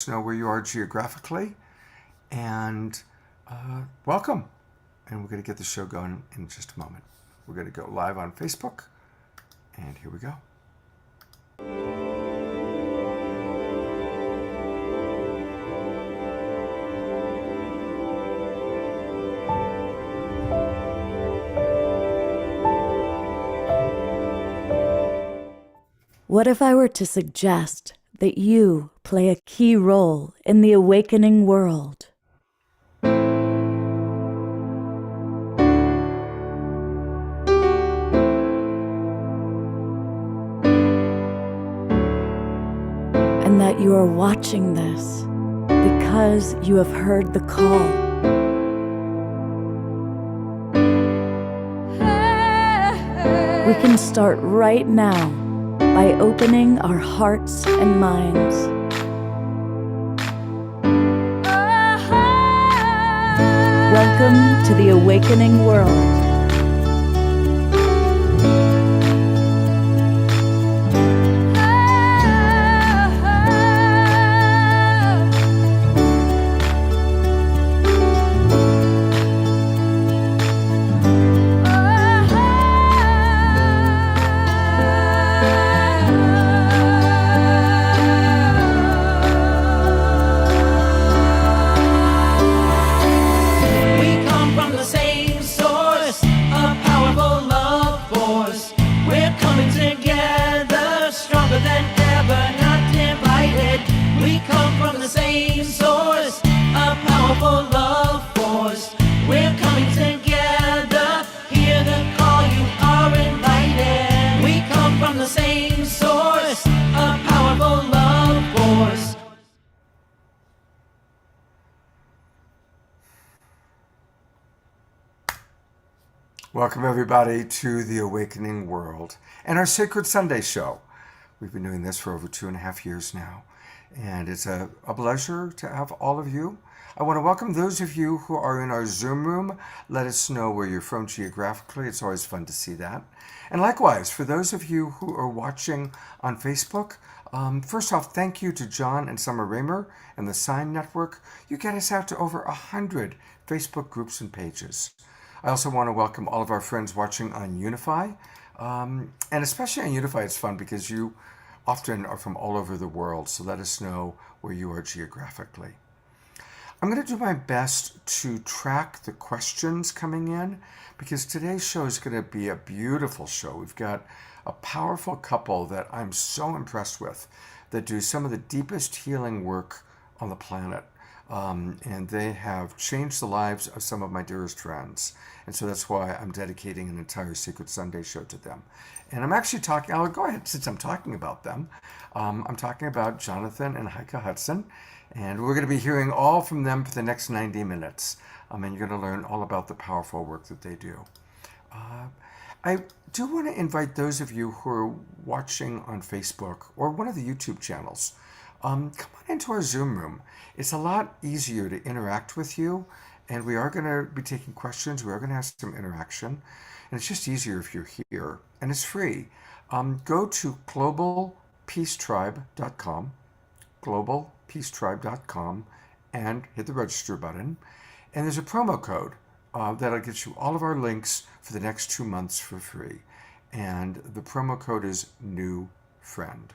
know where you are geographically, and welcome. And we're going to get the show going in just a moment. We're going to go live on Facebook, and here we go. What if I were to suggest that you play a key role in the awakening world? And that you are watching this because you have heard the call. We can start right now by opening our hearts and minds. Welcome to the awakening world. Welcome, everybody, to the Awakening World and our Sacred Sunday show. We've been doing this for over 2.5 years now, and it's a pleasure to have all of you. I want to welcome those of you who are in our Zoom room. Let us know where you're from geographically. It's always fun to see that. And likewise, for those of you who are watching on Facebook, first off, thank you to John and Summer Raymer and the Sign Network. You get us out to over 100 Facebook groups and pages. I also want to welcome all of our friends watching on Unify. And especially on Unify, it's fun because you often are from all over the world. So let us know where you are geographically. I'm going to do my best to track the questions coming in because today's show is going to be a beautiful show. We've got a powerful couple that I'm so impressed with that do some of the deepest healing work on the planet. And they have changed the lives of some of my dearest friends. And so that's why I'm dedicating an entire Secret Sunday show to them. And I'm actually talking, I'll go ahead since I'm talking about them. I'm talking about Jonathan and Haika Hudson. And we're going to be hearing all from them for the next 90 minutes. And you're going to learn all about the powerful work that they do. I do want to invite those of you who are watching on Facebook or one of the YouTube channels. Come on into our Zoom room. It's a lot easier to interact with you, and we are going to be taking questions. We are going to have some interaction, and it's just easier if you're here, and it's free. Go to globalpeacetribe.com, globalpeacetribe.com, and hit the register button, and there's a promo code that'll get you all of our links for the next 2 months for free, and the promo code is New Friend.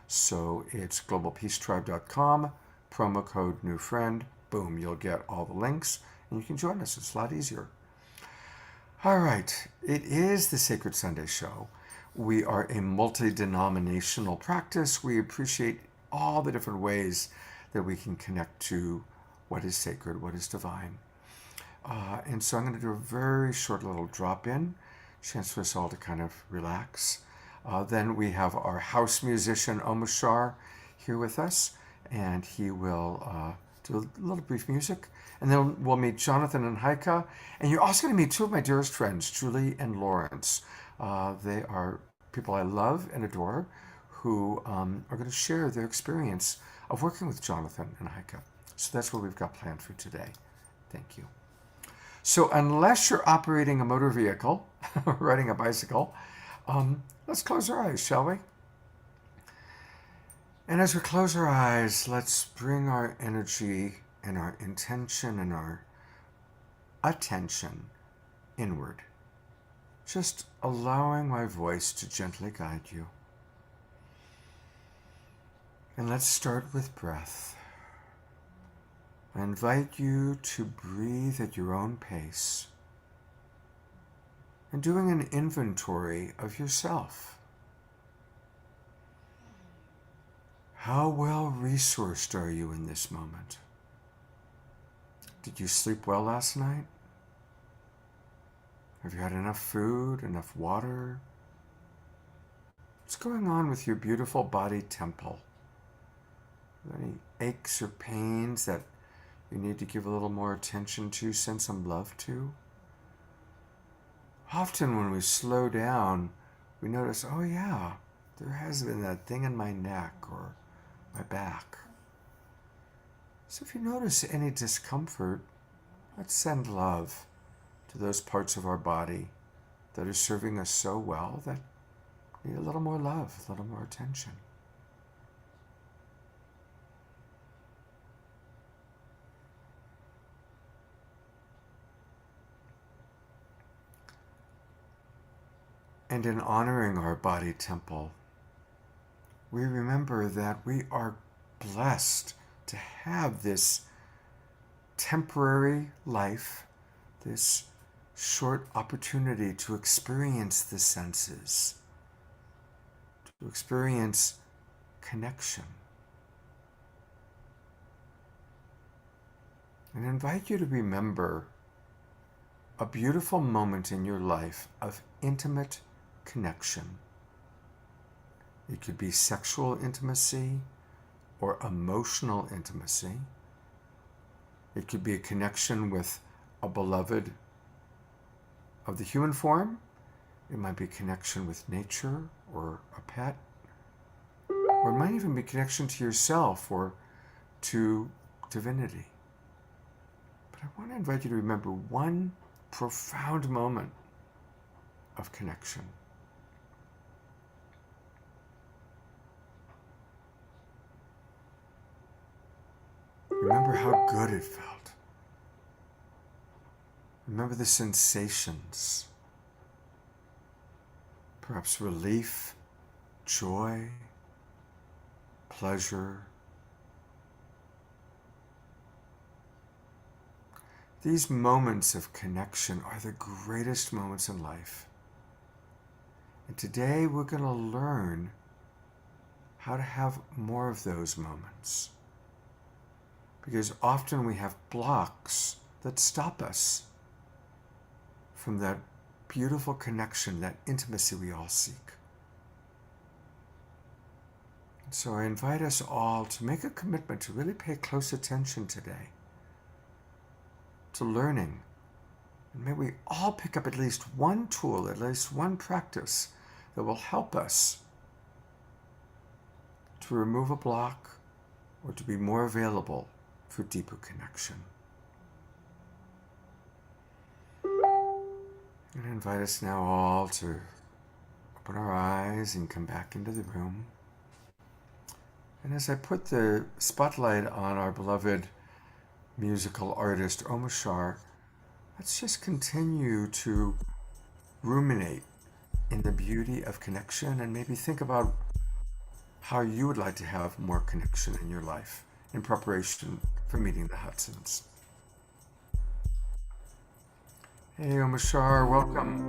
So it's globalpeacetribe.com, promo code New Friend. Boom, you'll get all the links and you can join us. It's a lot easier. All right, it is the Sacred Sunday show. We are a multi-denominational practice. We appreciate all the different ways that we can connect to what is sacred, what is divine. And so I'm going to do a very short little drop-in, chance for us all to kind of relax. Then we have our house musician, Omashar, here with us, and he will do a little brief music. And then we'll meet Jonathan and Haika. And you're also going to meet two of my dearest friends, Julie and Lawrence. They are people I love and adore who are going to share their experience of working with Jonathan and Haika. So that's what we've got planned for today. Thank you. So unless you're operating a motor vehicle, or riding a bicycle, let's close our eyes, shall we? And as we close our eyes, let's bring our energy and our intention and our attention inward, just allowing my voice to gently guide you. And let's start with breath. I invite you to breathe at your own pace and doing an inventory of yourself. How well resourced are you in this moment? Did you sleep well last night? Have you had enough food, enough water? What's going on with your beautiful body temple? Are there any aches or pains that you need to give a little more attention to, send some love to? Often when we slow down, we notice, oh yeah, there has been that thing in my neck or my back. So if you notice any discomfort, let's send love to those parts of our body that are serving us so well that need a little more love, a little more attention. And in honoring our body temple, we remember that we are blessed to have this temporary life, this short opportunity to experience the senses, to experience connection. And I invite you to remember a beautiful moment in your life of intimate connection. It could be sexual intimacy or emotional intimacy. It could be a connection with a beloved of the human form. It might be a connection with nature or a pet. Or it might even be a connection to yourself or to divinity. But I want to invite you to remember one profound moment of connection. Remember how good it felt. Remember the sensations. Perhaps relief, joy, pleasure. These moments of connection are the greatest moments in life. And today we're going to learn how to have more of those moments. Because often we have blocks that stop us from that beautiful connection, that intimacy we all seek. And so I invite us all to make a commitment to really pay close attention today to learning. And may we all pick up at least one tool, at least one practice that will help us to remove a block or to be more available for deeper connection. And I invite us now all to open our eyes and come back into the room. And as I put the spotlight on our beloved musical artist, Omashar, let's just continue to ruminate in the beauty of connection and maybe think about how you would like to have more connection in your life in preparation for meeting the Hudsons. Hey, Omashar, welcome.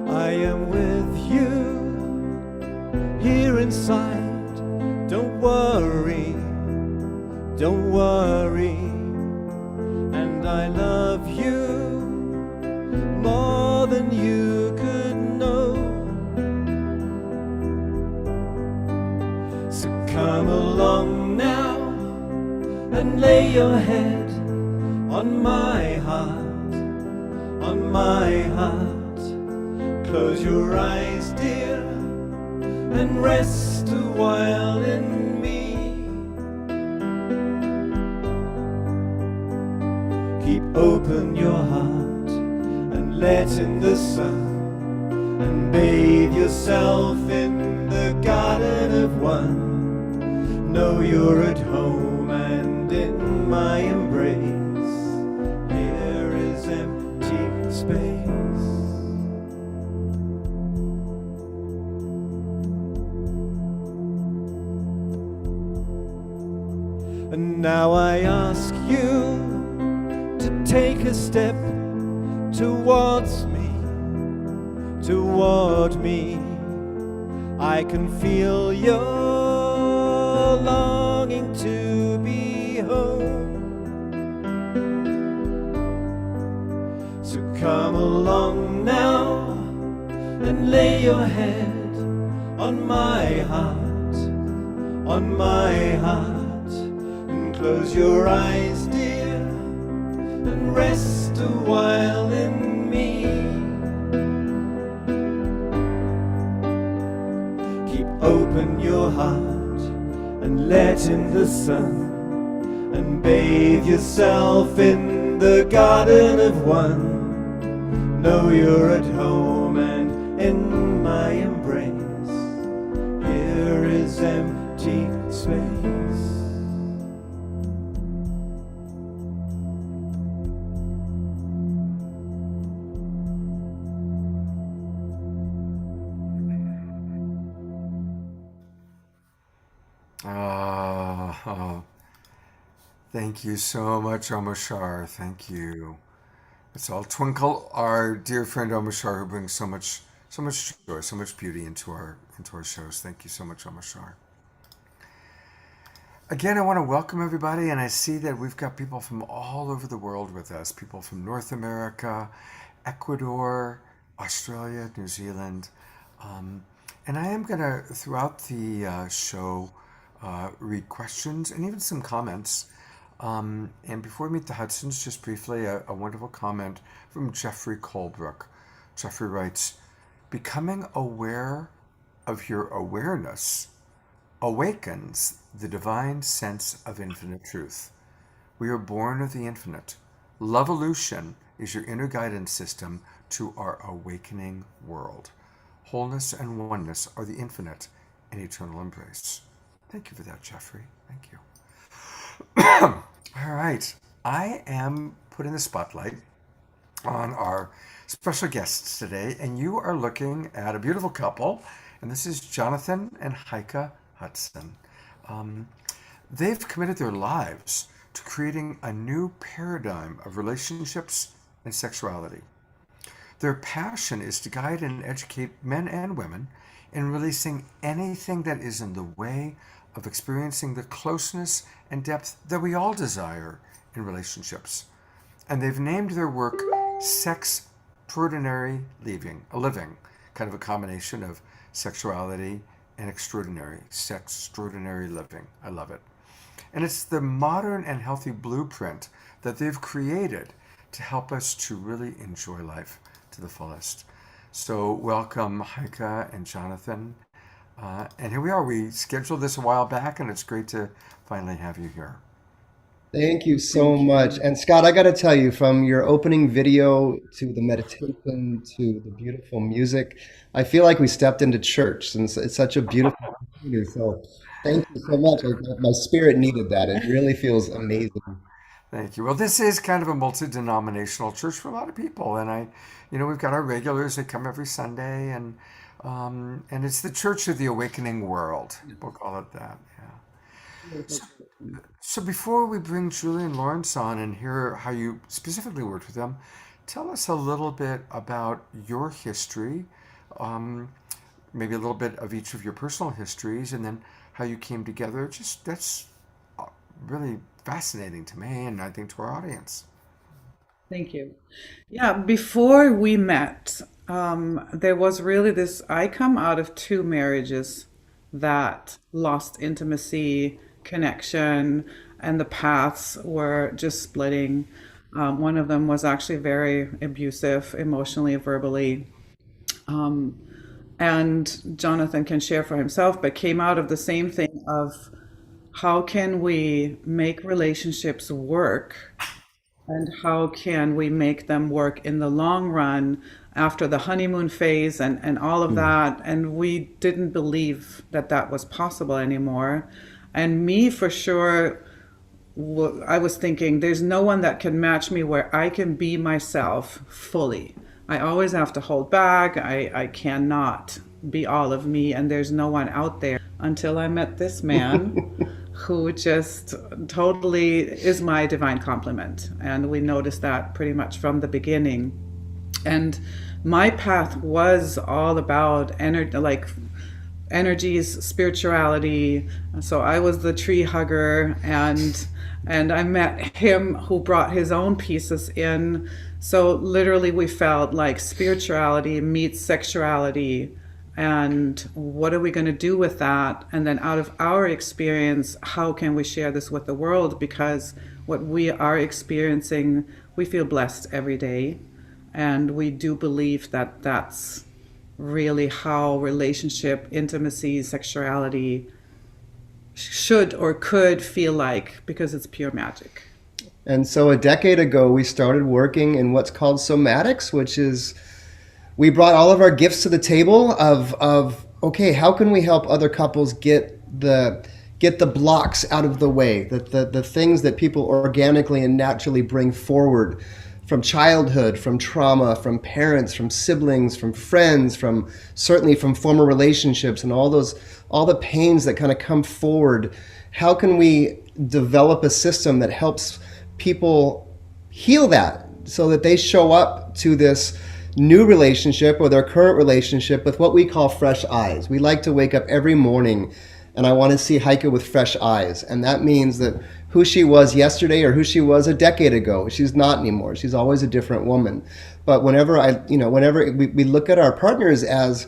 I am with you here inside. Don't worry, don't worry. And I love you more than you could know. So come along now and lay your head on my heart, on my heart. close your eyes, dear, and rest a while in me. Keep open your heart and let in the sun, and bathe yourself in the garden of one. Know you're at home and in my embrace. Here is empty space. And now I ask you to take a step towards me, toward me. I can feel your longing to be home. So come along now and lay your head on my heart, on my heart. Close your eyes, dear, and rest a while in me. Keep open your heart and let in the sun, and bathe yourself in the garden of one. Know you're at home and in my embrace. Here is empty space. Thank you so much, Omashar. Thank you. It's all Twinkle, our dear friend Omashar, who brings so much joy, so much beauty into our shows. Thank you so much, Omashar. Again, I want to welcome everybody, and I see that we've got people from all over the world with us. People from North America, Ecuador, Australia, New Zealand. And I am going to, throughout the show, read questions and even some comments. And before we meet the Hudsons, just briefly, a wonderful comment from Jeffrey Colebrook. Jeffrey writes, "Becoming aware of your awareness awakens the divine sense of infinite truth. We are born of the infinite. Loveolution is your inner guidance system to our awakening world. Wholeness and oneness are the infinite and eternal embrace." Thank you for that, Jeffrey. Thank you. All right. I am putting the spotlight on our special guests today, and you are looking at a beautiful couple, and this is Jonathan and Haika Hudson. They've committed their lives to creating a new paradigm of relationships and sexuality. Their passion is to guide and educate men and women in releasing anything that is in the way of experiencing the closeness and depth that we all desire in relationships. And they've named their work Sex Extraordinary Living, kind of a combination of sexuality and extraordinary, sex extraordinary living. I love it. And it's the modern and healthy blueprint that they've created to help us to really enjoy life to the fullest. So welcome, Haika and Jonathan. And here we are. We scheduled this a while back, and it's great to finally have you here. Thank you so much. And Scott, I got to tell you, from your opening video to the meditation to the beautiful music, I feel like we stepped into church, since it's such a beautiful opportunity. So thank you so much. My spirit needed that. It really feels amazing. Thank you. Well, this is kind of a multi-denominational church for a lot of people, and we've got our regulars that come every Sunday, and it's the Church of the Awakening World. We'll call it that. Yeah. So before we bring Julian Lawrence on and hear how you specifically worked with them, tell us a little bit about your history, maybe a little bit of each of your personal histories, and then how you came together. Just that's really fascinating to me, and I think to our audience. Thank you. Yeah, before we met, there was really this. I come out of two marriages that lost intimacy, connection, and the paths were just splitting. One of them was actually very abusive, emotionally, verbally. And Jonathan can share for himself, but came out of the same thing of how can we make relationships work, and how can we make them work in the long run after the honeymoon phase and all of that. And we didn't believe that that was possible anymore. And me, for sure, I was thinking there's no one that can match me where I can be myself fully. I always have to hold back. I cannot be all of me, and there's no one out there until I met this man who just totally is my divine complement. And we noticed that pretty much from the beginning. And my path was all about energy, like energies, spirituality. So I was the tree hugger, and I met him who brought his own pieces in. So literally we felt like spirituality meets sexuality, and what are we going to do with that? And then out of our experience, how can we share this with the world? Because what we are experiencing, we feel blessed every day, and we do believe that that's really how relationship, intimacy, sexuality should or could feel like, because it's pure magic. And so a decade ago, we started working in what's called somatics, which is we brought all of our gifts to the table of okay, how can we help other couples get the blocks out of the way, the things that people organically and naturally bring forward from childhood, from trauma, from parents, from siblings, from friends, from certainly from former relationships, and all the pains that kind of come forward. How can we develop a system that helps people heal that so that they show up to this new relationship or their current relationship with what we call fresh eyes? We like to wake up every morning and I want to see Haika with fresh eyes. And that means that who she was yesterday or who she was a decade ago, she's not anymore. She's always a different woman. But whenever we look at our partners as,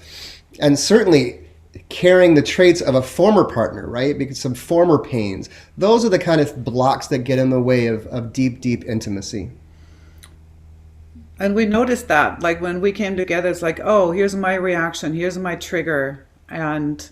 and certainly carrying the traits of a former partner, right? Because some former pains, those are the kind of blocks that get in the way of deep, deep intimacy. And we noticed that, like when we came together, it's like, oh, here's my reaction, here's my trigger, and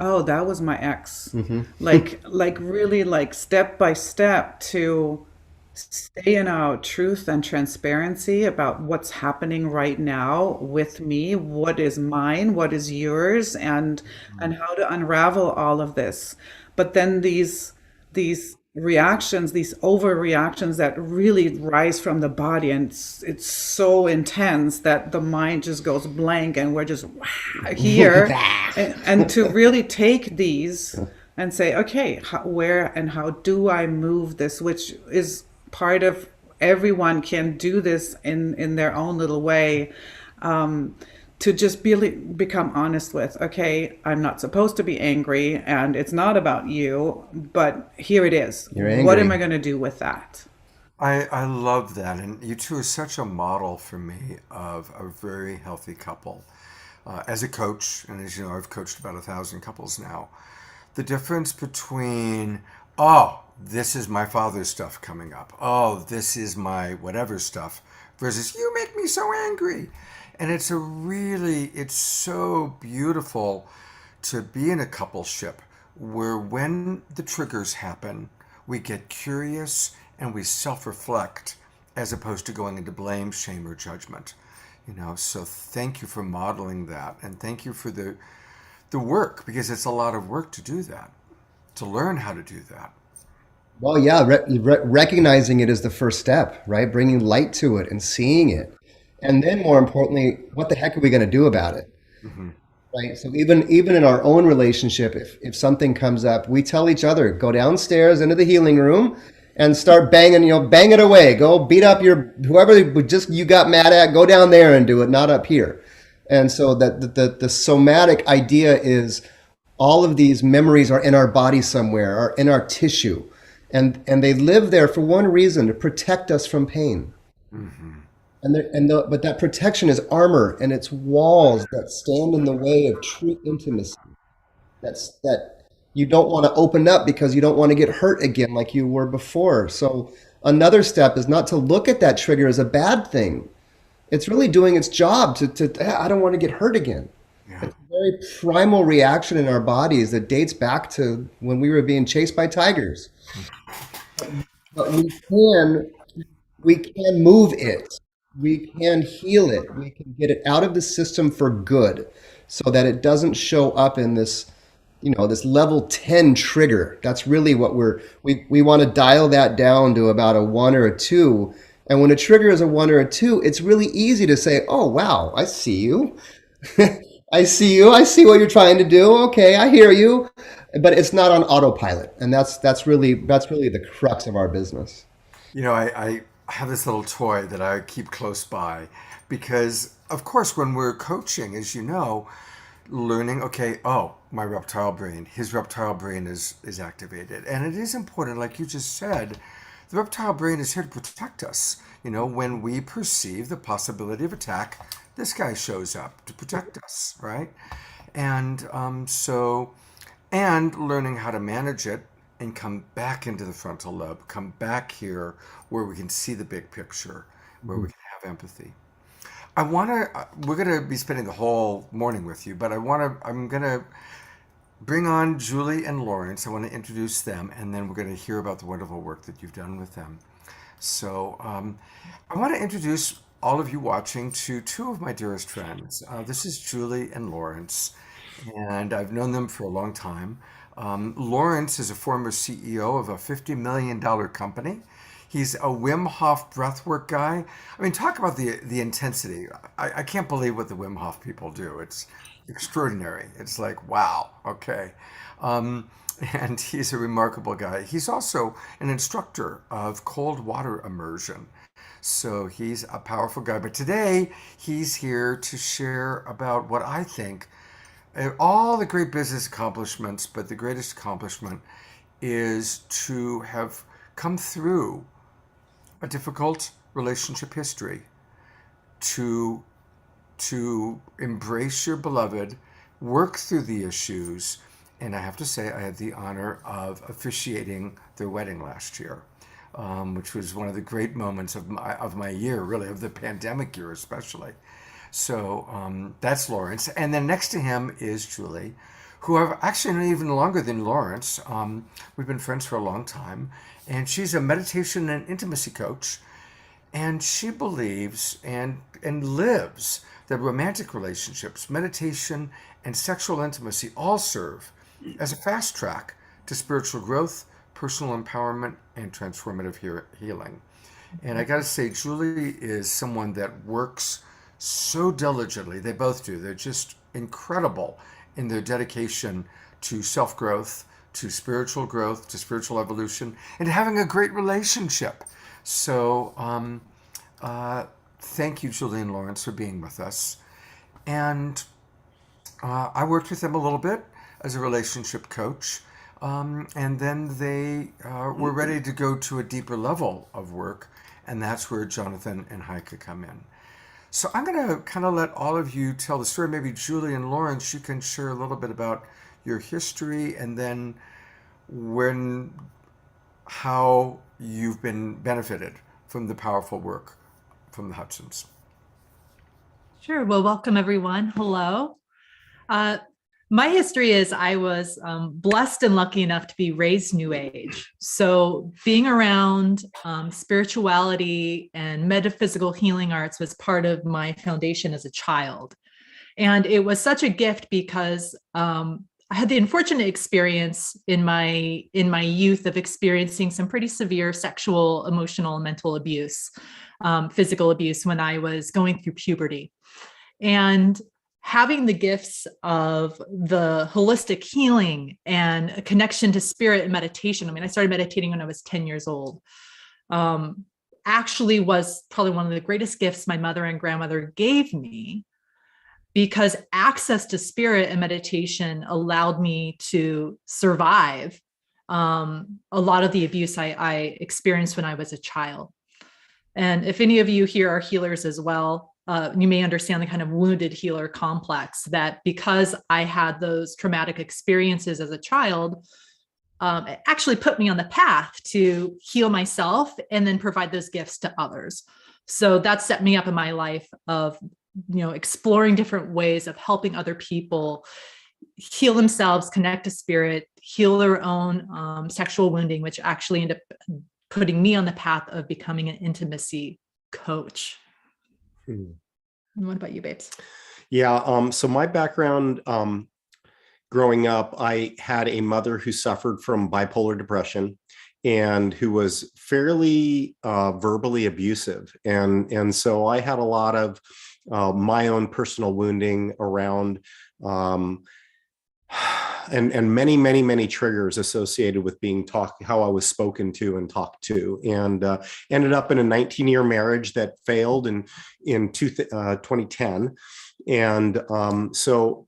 oh, that was my ex. Like really, like step by step to stay in our truth and transparency about what's happening right now with me, what is mine, what is yours, and how to unravel all of this. But then these reactions, these overreactions that really rise from the body, and it's so intense that the mind just goes blank, and we're just here. And to really take these and say, okay, where and how do I move this, which is part of everyone can do this in their own little way, to just really become honest with, okay, I'm not supposed to be angry, and it's not about you, but here it is. You're angry. What am I going to do with that? I love that. And you two are such a model for me of a very healthy couple. As a coach, and as you know, I've coached about 1,000 couples now. The difference between, oh, this is my father's stuff coming up. Oh, this is my whatever stuff, versus you make me so angry. And it's so beautiful to be in a coupleship where when the triggers happen, we get curious and we self-reflect as opposed to going into blame, shame, or judgment. So thank you for modeling that, and thank you for the work, because it's a lot of work to do that, to learn how to do that. Well, yeah, recognizing it is the first step, right? Bringing light to it and seeing it. And then more importantly, what the heck are we going to do about it? Right? So even in our own relationship, if something comes up, we tell each other, go downstairs into the healing room and start banging, bang it away. Go beat up whoever you got mad at, go down there and do it, not up here. And so that the somatic idea is all of these memories are in our body somewhere, are in our tissue. And they live there for one reason, to protect us from pain. But that protection is armor, and it's walls that stand in the way of true intimacy. That you don't want to open up because you don't want to get hurt again like you were before. So another step is not to look at that trigger as a bad thing. it's really doing its job I don't want to get hurt again. Yeah. It's a very primal reaction in our bodies that dates back to when we were being chased by tigers. But we can move it. We can heal it. We can get it out of the system for good so that it doesn't show up in this level 10 trigger. That's really what we want to dial that down to about a 1 or a 2. And when a trigger is a 1 or a 2, it's really easy to say, "Oh, wow, I see you. I see you. I see what you're trying to do. Okay, I hear you." But it's not on autopilot. And that's really the crux of our business. I have this little toy that I keep close by because, of course, when we're coaching, as you know, learning, okay, oh, my reptile brain, his reptile brain is activated. And it is important, like you just said, the reptile brain is here to protect us. When we perceive the possibility of attack, this guy shows up to protect us, right? And and learning how to manage it and come back into the frontal lobe, come back here where we can see the big picture, where we can have empathy. We're going to be spending the whole morning with you, but I'm going to bring on Julie and Lawrence. I want to introduce them, and then we're going to hear about the wonderful work that you've done with them. So I want to introduce all of you watching to two of my dearest friends. This is Julie and Lawrence, and I've known them for a long time. Lawrence is a former CEO of a $50 million company. He's a Wim Hof breathwork guy. I mean, talk about the intensity. I can't believe what the Wim Hof people do. It's extraordinary. It's like, wow, okay. And he's a remarkable guy. He's also an instructor of cold water immersion. So he's a powerful guy. But today, he's here to share about what I think all the great business accomplishments, but the greatest accomplishment is to have come through a difficult relationship history, to embrace your beloved, work through the issues, and I have to say I had the honor of officiating their wedding last year, which was one of the great moments of my year, really, of the pandemic year especially. So that's Lawrence, and then next to him is Julie, who I've actually known even longer than Lawrence. We've been friends for a long time, and she's a meditation and intimacy coach, and she believes and lives that romantic relationships, meditation, and sexual intimacy all serve as a fast track to spiritual growth, personal empowerment, and transformative healing. And I got to say, Julie is someone that works so diligently. They both do. They're just incredible in their dedication to self-growth, to spiritual growth, to spiritual evolution, and having a great relationship. So thank you, Julian Lawrence, for being with us. And I worked with them a little bit as a relationship coach. And then they were ready to go to a deeper level of work. And that's where Jonathan and Haika come in. So I'm going to kind of let all of you tell the story. Maybe Julie and Lawrence, you can share a little bit about your history and then how you've been benefited from the powerful work from the Hudsons. Sure. Well, welcome everyone. Hello. My history is I was blessed and lucky enough to be raised New Age. So being around spirituality and metaphysical healing arts was part of my foundation as a child. And it was such a gift because I had the unfortunate experience in my youth of experiencing some pretty severe sexual, emotional, and mental abuse, physical abuse when I was going through puberty. And having the gifts of the holistic healing and a connection to spirit and meditation. I mean, I started meditating when I was 10 years old. Actually was probably one of the greatest gifts my mother and grandmother gave me, because access to spirit and meditation allowed me to survive a lot of the abuse I experienced when I was a child. And if any of you here are healers as well, you may understand the kind of wounded healer complex that, because I had those traumatic experiences as a child, it actually put me on the path to heal myself and then provide those gifts to others. So that set me up in my life of, exploring different ways of helping other people heal themselves, connect to spirit, heal their own sexual wounding, which actually ended up putting me on the path of becoming an intimacy coach. And what about you, babes? Yeah. So my background, growing up, I had a mother who suffered from bipolar depression and who was fairly verbally abusive. And so I had a lot of my own personal wounding around and many triggers associated with being how I was spoken to and talked to, and ended up in a 19-year marriage that failed in 2010. And so,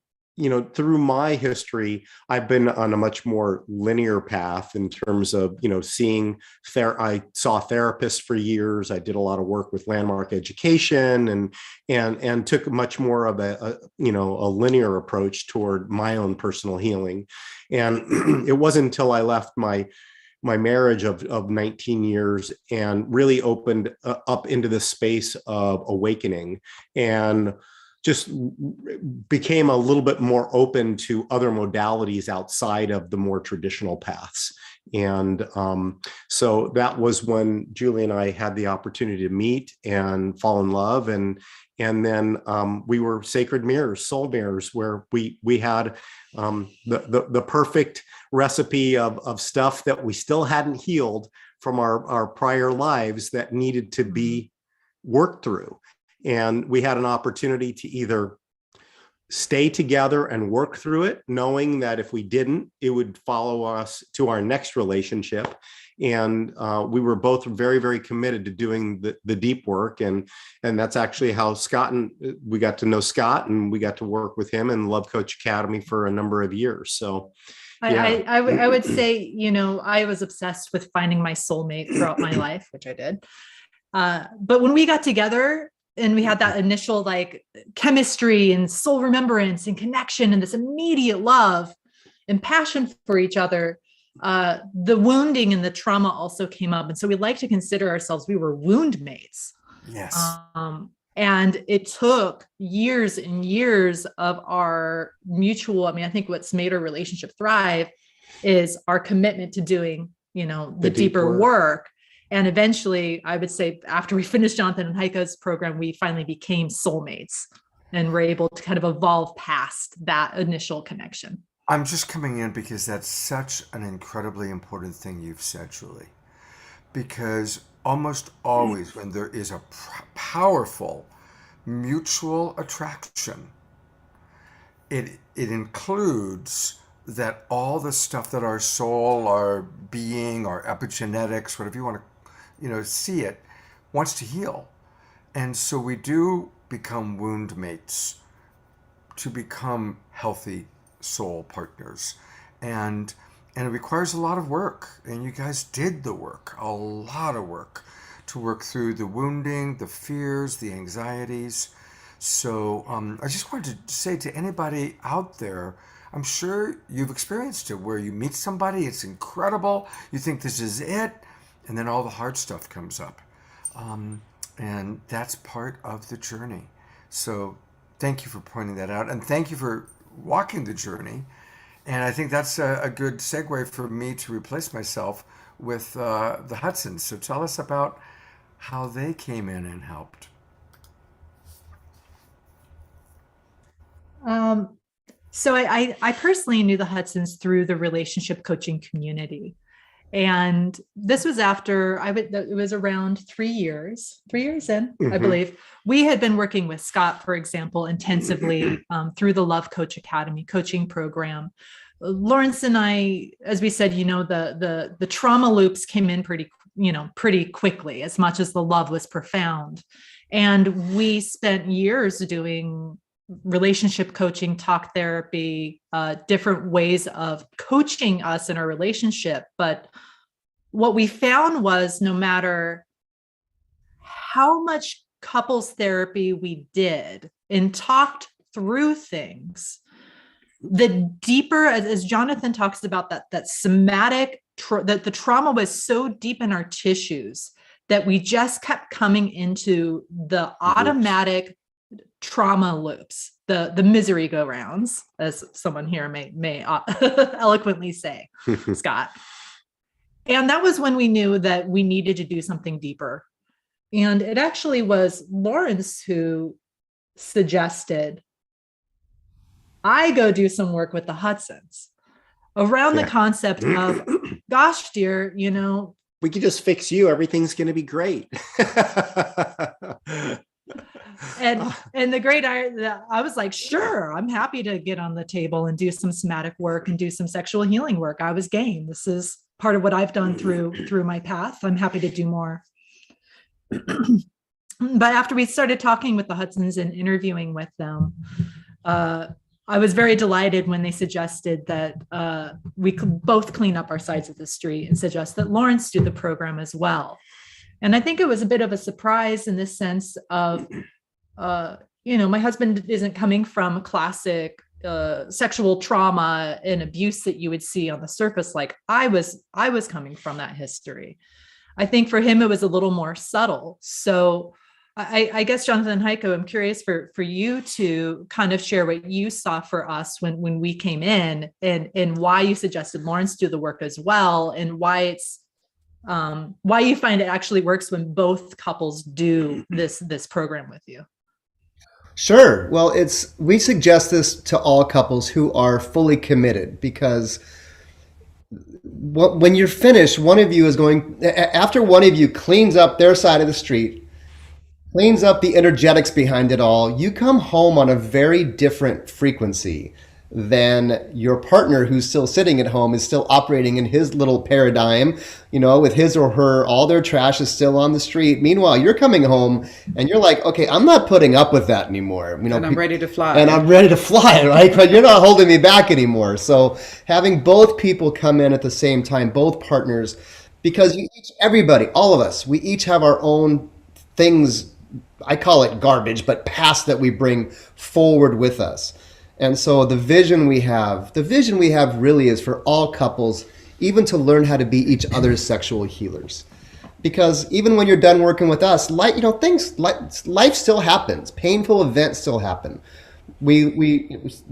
through my history, I've been on a much more linear path in terms of, I saw therapists for years. I did a lot of work with landmark education and took much more of a linear approach toward my own personal healing. And it wasn't until I left my marriage of 19 years and really opened up into the space of awakening and just became a little bit more open to other modalities outside of the more traditional paths. And so that was when Julie and I had the opportunity to meet and fall in love. And then we were sacred mirrors, soul mirrors, where we had the perfect recipe of stuff that we still hadn't healed from our prior lives that needed to be worked through. And we had an opportunity to either stay together and work through it, knowing that if we didn't, it would follow us to our next relationship. And we were both very, very committed to doing the deep work. And that's actually how we got to know Scott, and we got to work with him in Love Coach Academy for a number of years. So yeah. I would say, I was obsessed with finding my soulmate throughout my life, which I did. But when we got together, and we had that initial chemistry and soul remembrance and connection and this immediate love and passion for each other, the wounding and the trauma also came up. And so we like to consider ourselves, we were wound mates. Yes. And it took years and years of our mutual, I think what's made our relationship thrive is our commitment to doing, the deeper work. And eventually, I would say after we finished Jonathan and Haika's program, we finally became soulmates and were able to kind of evolve past that initial connection. I'm just coming in because that's such an incredibly important thing you've said, Julie. Because almost always when there is a powerful mutual attraction, it includes that all the stuff that our soul, our being, our epigenetics, whatever you want to see it, wants to heal. And so we do become wound mates to become healthy soul partners. And it requires a lot of work. And you guys did the work, a lot of work, to work through the wounding, the fears, the anxieties. So I just wanted to say to anybody out there, I'm sure you've experienced it, where you meet somebody, it's incredible, you think this is it, and then all the hard stuff comes up. And that's part of the journey. So thank you for pointing that out. And thank you for walking the journey. And I think that's a good segue for me to replace myself with the Hudsons. So tell us about how they came in and helped. So I personally knew the Hudsons through the relationship coaching community. And this was after it was around 3 years in, I believe. We had been working with Scott, for example, intensively through the Love Coach Academy coaching program. Lawrence and I, as we said, the trauma loops came in pretty quickly, as much as the love was profound. And we spent years doing relationship coaching, talk therapy, different ways of coaching us in our relationship. But what we found was no matter how much couples therapy we did and talked through things, the deeper, as Jonathan talks about that somatic, that the trauma was so deep in our tissues that we just kept coming into the automatic trauma loops, the misery go rounds, as someone here may eloquently say, Scott. And that was when we knew that we needed to do something deeper. And it actually was Lawrence who suggested I go do some work with the Hudsons around the concept of, gosh, dear, you know, we could just fix you. Everything's going to be great. And the great I was like, sure, I'm happy to get on the table and do some somatic work and do some sexual healing work. I was game. This is part of what I've done through my path. I'm happy to do more. But after we started talking with the Hudsons and interviewing with them, I was very delighted when they suggested that we could both clean up our sides of the street and suggest that Lawrence do the program as well. And I think it was a bit of a surprise in the sense of, you know, my husband isn't coming from classic sexual trauma and abuse that you would see on the surface like I was coming from that history. I think for him, it was a little more subtle. So I guess, Jonathan and Haika, I'm curious for you to kind of share what you saw for us when we came in and why you suggested Lawrence do the work as well, and why it's why you find it actually works when both couples do this program with you. Sure. Well, we suggest this to all couples who are fully committed, because when you're finished, one of you is after one of you cleans up their side of the street, cleans up the energetics behind it all, you come home on a very different frequency than your partner who's still sitting at home, is still operating in his little paradigm, you know, with his or her, all their trash is still on the street. Meanwhile, you're coming home and you're like, okay, I'm not putting up with that anymore. You know, and I'm ready to fly. And I'm ready to fly, right? But you're not holding me back anymore. So having both people come in at the same time, both partners, because everybody, all of us, we each have our own things. I call it garbage, but past that we bring forward with us. And so the vision we have really is for all couples, even to learn how to be each other's sexual healers. Because even when you're done working with us, life still happens. Painful events still happen.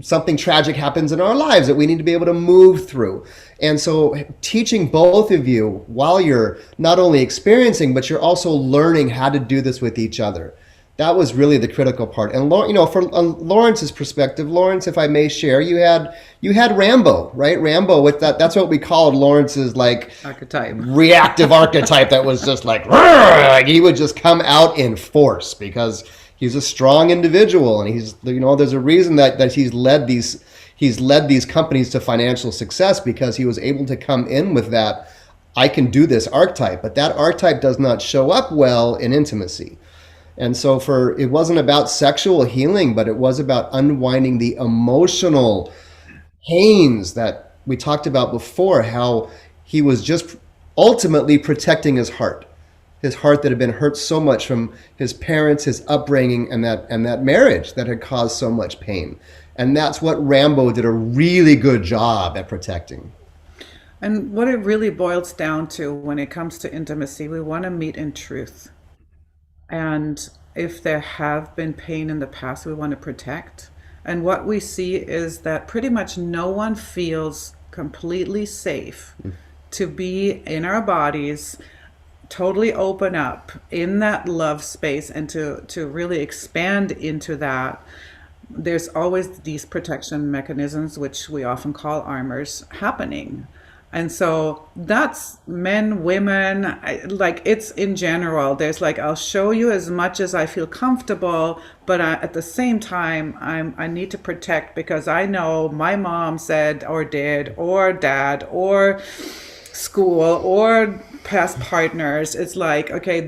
Something tragic happens in our lives that we need to be able to move through. And so teaching both of you while you're not only experiencing, but you're also learning how to do this with each other. That was really the critical part. And you know, from Lawrence's perspective, Lawrence, if I may share, you had Rambo, right? Rambo with that's what we called Lawrence's like archetype, reactive archetype that was just like he would just come out in force because he's a strong individual, and he's, you know, there's a reason that he's led these companies to financial success, because he was able to come in with that I can do this archetype. But that archetype does not show up well in intimacy. And so it wasn't about sexual healing, but it was about unwinding the emotional pains that we talked about before, how he was just ultimately protecting his heart that had been hurt so much from his parents, his upbringing, and that marriage that had caused so much pain. And that's what Rambo did a really good job at protecting. And what it really boils down to when it comes to intimacy, we want to meet in truth. And if there have been pain in the past, we want to protect. And what we see is that pretty much no one feels completely safe to be in our bodies, totally open up in that love space, and to really expand into that. There's always these protection mechanisms, which we often call armors, happening. And so that's men, women, like it's in general. There's like, I'll show you as much as I feel comfortable, but at the same time, I need to protect, because I know my mom said or did, or dad, or school, or past partners. It's like, okay,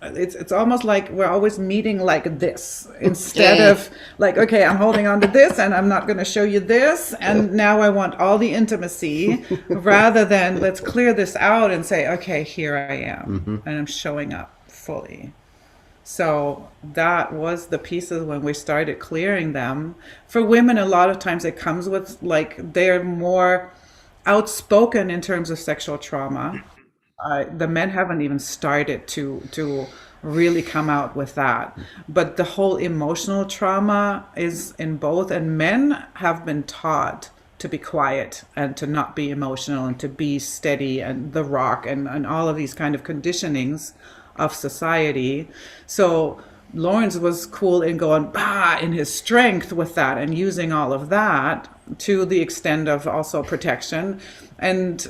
it's almost like we're always meeting like this, instead of like, okay, I'm holding on to this and I'm not going to show you this, and now I want all the intimacy, rather than let's clear this out and say, okay, here I am, and I'm showing up fully. So that was the pieces when we started clearing them. For women, a lot of times it comes with like, they're more outspoken in terms of sexual trauma. The men haven't even started to really come out with that. But the whole emotional trauma is in both, and men have been taught to be quiet and to not be emotional and to be steady and the rock and all of these kind of conditionings of society. So Lawrence was cool in going bah in his strength with that and using all of that to the extent of also protection. And,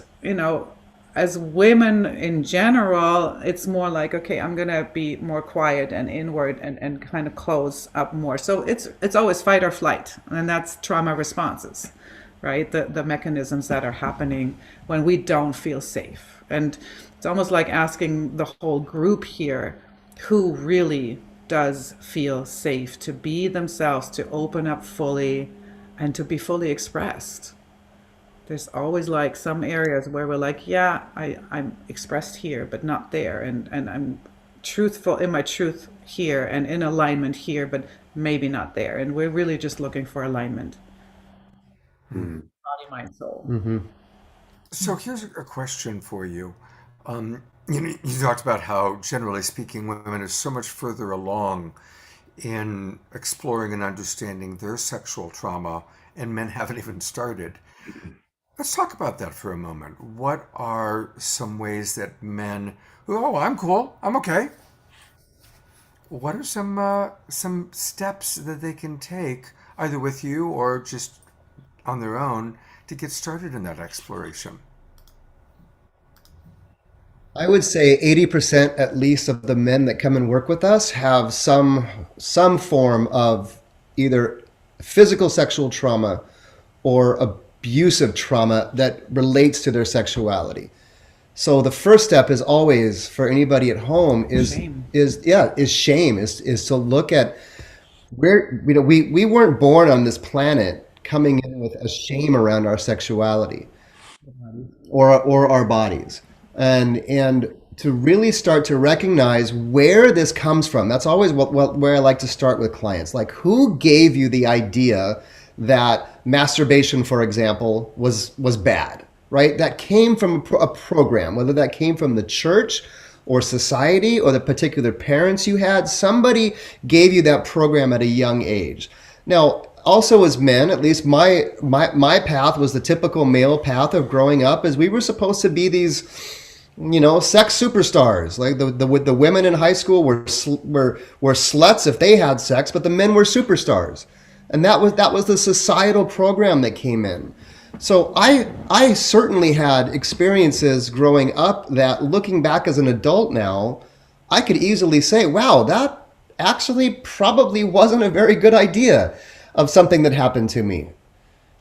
as women in general, it's more like, okay, I'm gonna be more quiet and inward and kind of close up more. So it's always fight or flight, and that's trauma responses, right? The mechanisms that are happening when we don't feel safe. And it's almost like asking the whole group here, who really does feel safe to be themselves, to open up fully, and to be fully expressed. There's always like some areas where we're like, yeah, I'm expressed here, but not there. And I'm truthful in my truth here and in alignment here, but maybe not there. And we're really just looking for alignment. Body, mind, soul. So here's a question for you. You talked about how, generally speaking, women are so much further along in exploring and understanding their sexual trauma, and men haven't even started. Let's talk about that for a moment. What are some ways that men who, oh, I'm cool, I'm okay. What are some steps that they can take, either with you or just on their own, to get started in that exploration? I would say 80% at least of the men that come and work with us have some form of either physical sexual trauma or abusive trauma that relates to their sexuality. So the first step is always for anybody at home is Shame. shame, is to look at where, we weren't born on this planet coming in with a shame around our sexuality or our bodies, and to really start to recognize where this comes from. That's always where I like to start with clients. Like, who gave you the idea that masturbation, for example, was bad, right? That came from a program, whether that came from the church or society or the particular parents you had. Somebody gave you that program at a young age. Now, also as men, at least my path was the typical male path of growing up, as we were supposed to be these, sex superstars. Like the women in high school were sluts if they had sex, but the men were superstars. And that was the societal program that came in. So I certainly had experiences growing up that, looking back as an adult now, I could easily say, wow, that actually probably wasn't a very good idea of something that happened to me.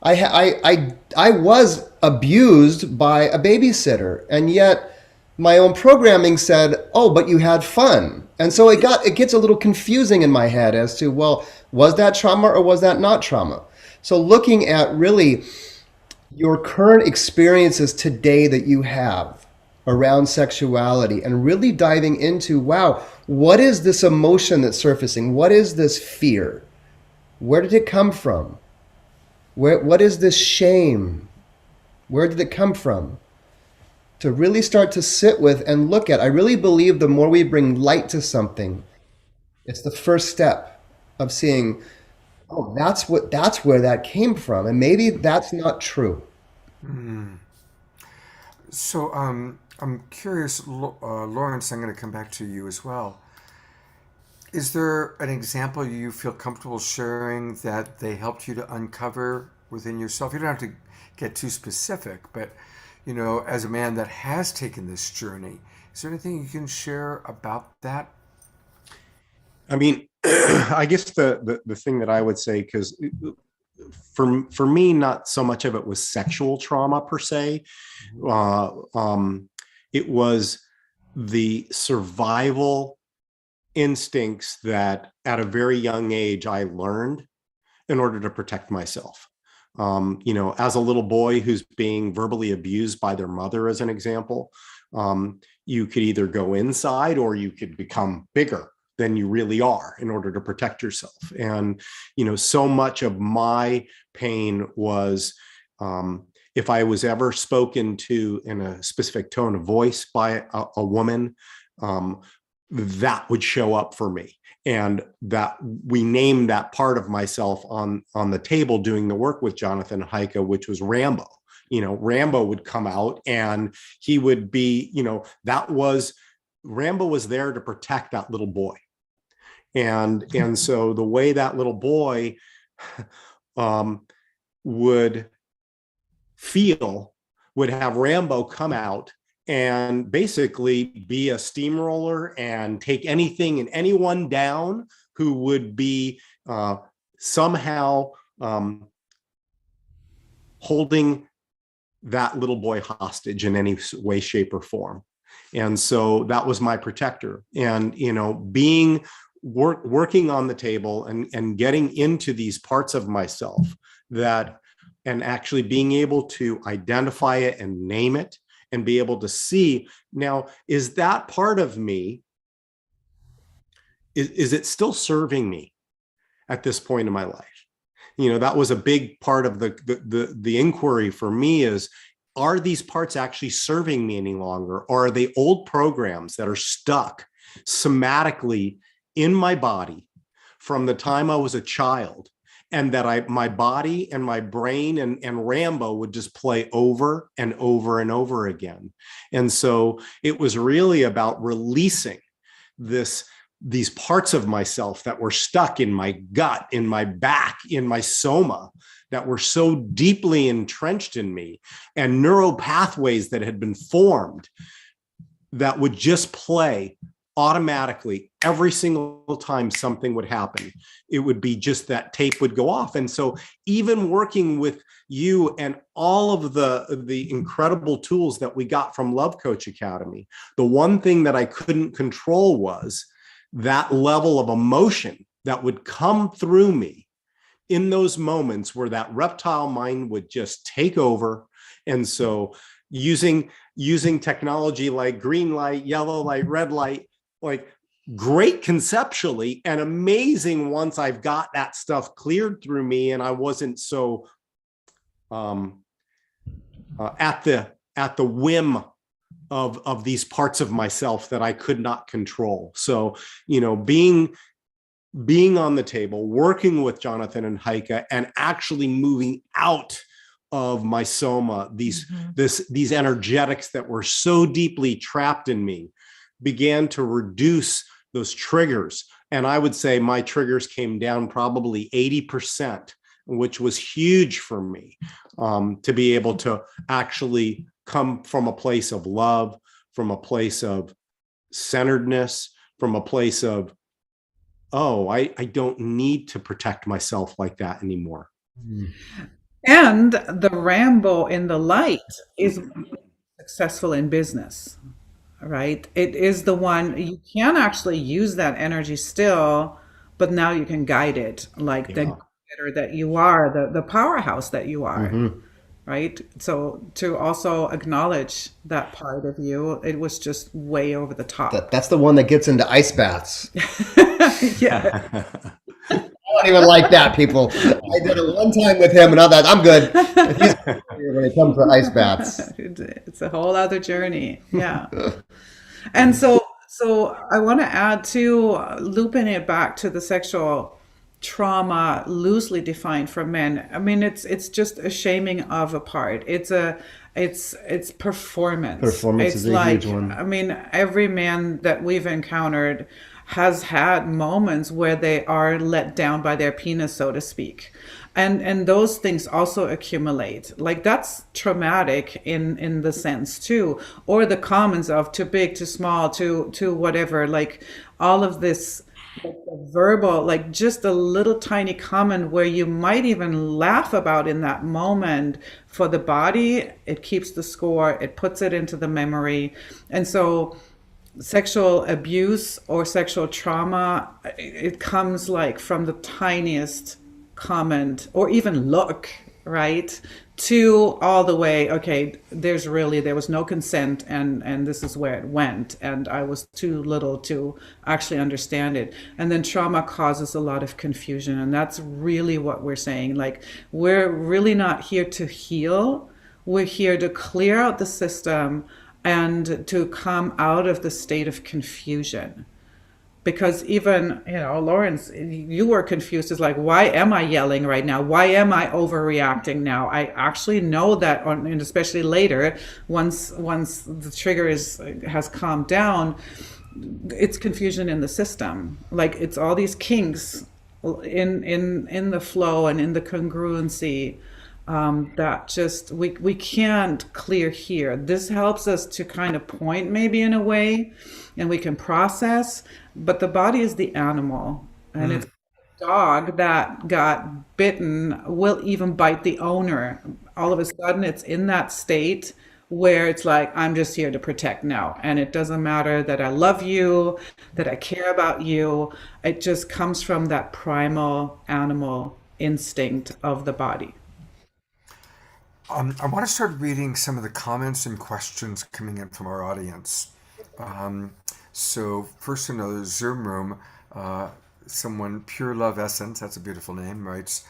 I was abused by a babysitter, and yet my own programming said, oh, but you had fun. And so it gets a little confusing in my head as to, well, was that trauma or was that not trauma? So looking at really your current experiences today that you have around sexuality and really diving into, wow, what is this emotion that's surfacing? What is this fear? Where did it come from? What is this shame? Where did it come from? To really start to sit with and look at. I really believe the more we bring light to something, it's the first step of seeing, oh, that's where that came from. And maybe that's not true. So I'm curious, Lawrence, I'm going to come back to you as well. Is there an example you feel comfortable sharing that they helped you to uncover within yourself? You don't have to get too specific, but as a man that has taken this journey, is there anything you can share about that? I mean, I guess the thing that I would say, because for me, not so much of it was sexual trauma per se. It was the survival instincts that at a very young age I learned in order to protect myself. As a little boy who's being verbally abused by their mother, as an example, you could either go inside or you could become bigger than you really are in order to protect yourself. And, so much of my pain was if I was ever spoken to in a specific tone of voice by a woman, that would show up for me. And that we named that part of myself on the table doing the work with Jonathan and Haika, which was Rambo. Rambo would come out and he would be, Rambo was there to protect that little boy. And so the way that little boy would feel would have Rambo come out and basically be a steamroller and take anything and anyone down who would be somehow holding that little boy hostage in any way, shape, or form. And so that was my protector. And, working on the table and getting into these parts of myself and actually being able to identify it and name it and be able to see, now, is that part of me, is it still serving me at this point in my life? That was a big part of the inquiry for me is, are these parts actually serving me any longer? Or are they old programs that are stuck somatically in my body from the time I was a child, and that my body and my brain and Rambo would just play over and over and over again? And so it was really about releasing these parts of myself that were stuck in my gut, in my back, in my soma, that were so deeply entrenched in me, and neural pathways that had been formed that would just play automatically every single time something would happen. It would be just that tape would go off. And so even working with you and all of the incredible tools that we got from Love Coach Academy, the one thing that I couldn't control was that level of emotion that would come through me in those moments where that reptile mind would just take over. And so using technology like green light, yellow light, red light, like great conceptually and amazing once I've got that stuff cleared through me and I wasn't so at the whim of these parts of myself that I could not control. So, being on the table, working with Jonathan and Haika, and actually moving out of my soma, these energetics that were so deeply trapped in me, began to reduce those triggers. And I would say my triggers came down probably 80%, which was huge for me, to be able to actually come from a place of love, from a place of centeredness, from a place of, I don't need to protect myself like that anymore. And the Rambo in the light is successful in business, right? It is the one you can actually use that energy still, but now you can guide it like the go-getter that you are, the powerhouse that you are, right? So to also acknowledge that part of you, it was just way over the top. That's the one that gets into ice baths. Yeah. I don't even like that, people. I did it one time with him, and I'm good. When it comes to ice baths, it's a whole other journey. Yeah. And so I want to add to looping it back to the sexual trauma loosely defined for men. I mean, it's just a shaming of a part. It's performance. Performance is a huge one. I mean, every man that we've encountered has had moments where they are let down by their penis, so to speak. And those things also accumulate. Like that's traumatic in the sense too. Or the comments of too big, too small, too whatever, like all of this verbal, like just a little tiny comment where you might even laugh about in that moment. For the body, it keeps the score, it puts it into the memory. And so sexual abuse or sexual trauma, it comes like from the tiniest comment or even look, right, to all the way, okay, there was no consent and this is where it went and I was too little to actually understand it. And then trauma causes a lot of confusion, and that's really what we're saying. Like, we're really not here to heal. We're here to clear out the system and to come out of the state of confusion. Because even, Lawrence, you were confused. It's like, why am I yelling right now? Why am I overreacting now? I actually know that, and especially later, once the trigger has calmed down, it's confusion in the system. Like, it's all these kinks in the flow and in the congruency, that just we can't clear here. This helps us to kind of point maybe in a way, and we can process, but the body is the animal, and it's a dog that got bitten will even bite the owner. All of a sudden it's in that state where it's like, I'm just here to protect now, and it doesn't matter that I love you, that I care about you. It just comes from that primal animal instinct of the body. I want to start reading some of the comments and questions coming in from our audience. So first in the Zoom room, someone, Pure Love Essence, that's a beautiful name, writes,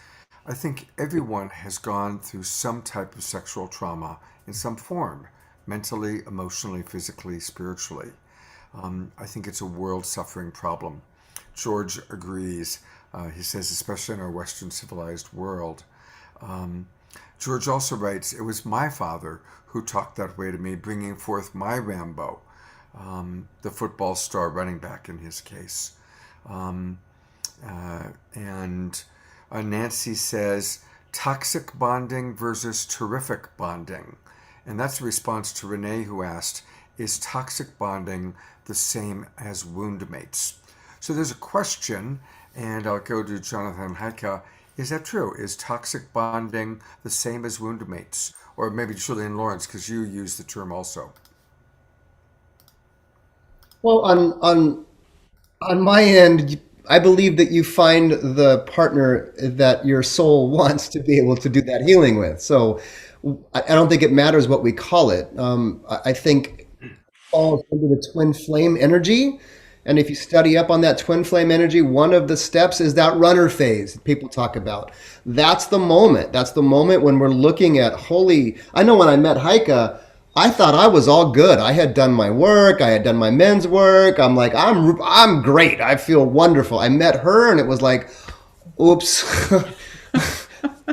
I think everyone has gone through some type of sexual trauma in some form, mentally, emotionally, physically, spiritually. I think it's a world suffering problem. George agrees. He says, especially in our Western civilized world. George also writes, it was my father who talked that way to me, bringing forth my Rambo, the football star running back in his case. And Nancy says, toxic bonding versus terrific bonding. And that's a response to Renee, who asked, is toxic bonding the same as wound mates? So there's a question, and I'll go to Jonathan Haika. Is that true? Is toxic bonding the same as wound mates? Or maybe Julian Lawrence, because you use the term also. Well, on my end, I believe that you find the partner that your soul wants to be able to do that healing with. So I don't think it matters what we call it. I think it falls under the twin flame energy. And if you study up on that twin flame energy, one of the steps is that runner phase people talk about. That's the moment. That's the moment when we're looking at I know when I met Haika, I thought I was all good. I had done my work. I had done my men's work. I'm like, I'm great. I feel wonderful. I met her and it was like, oops,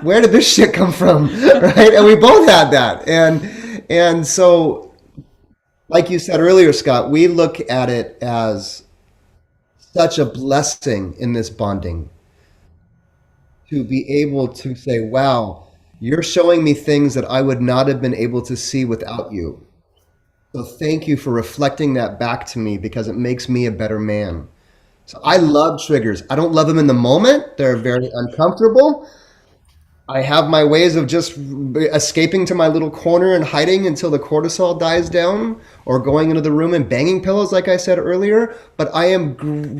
where did this shit come from? Right? And we both had that. And so, like you said earlier, Scott, we look at it as such a blessing in this bonding to be able to say, wow, you're showing me things that I would not have been able to see without you. So thank you for reflecting that back to me, because it makes me a better man. So I love triggers. I don't love them in the moment. They're very uncomfortable. I have my ways of just escaping to my little corner and hiding until the cortisol dies down, or going into the room and banging pillows, like I said earlier. But I am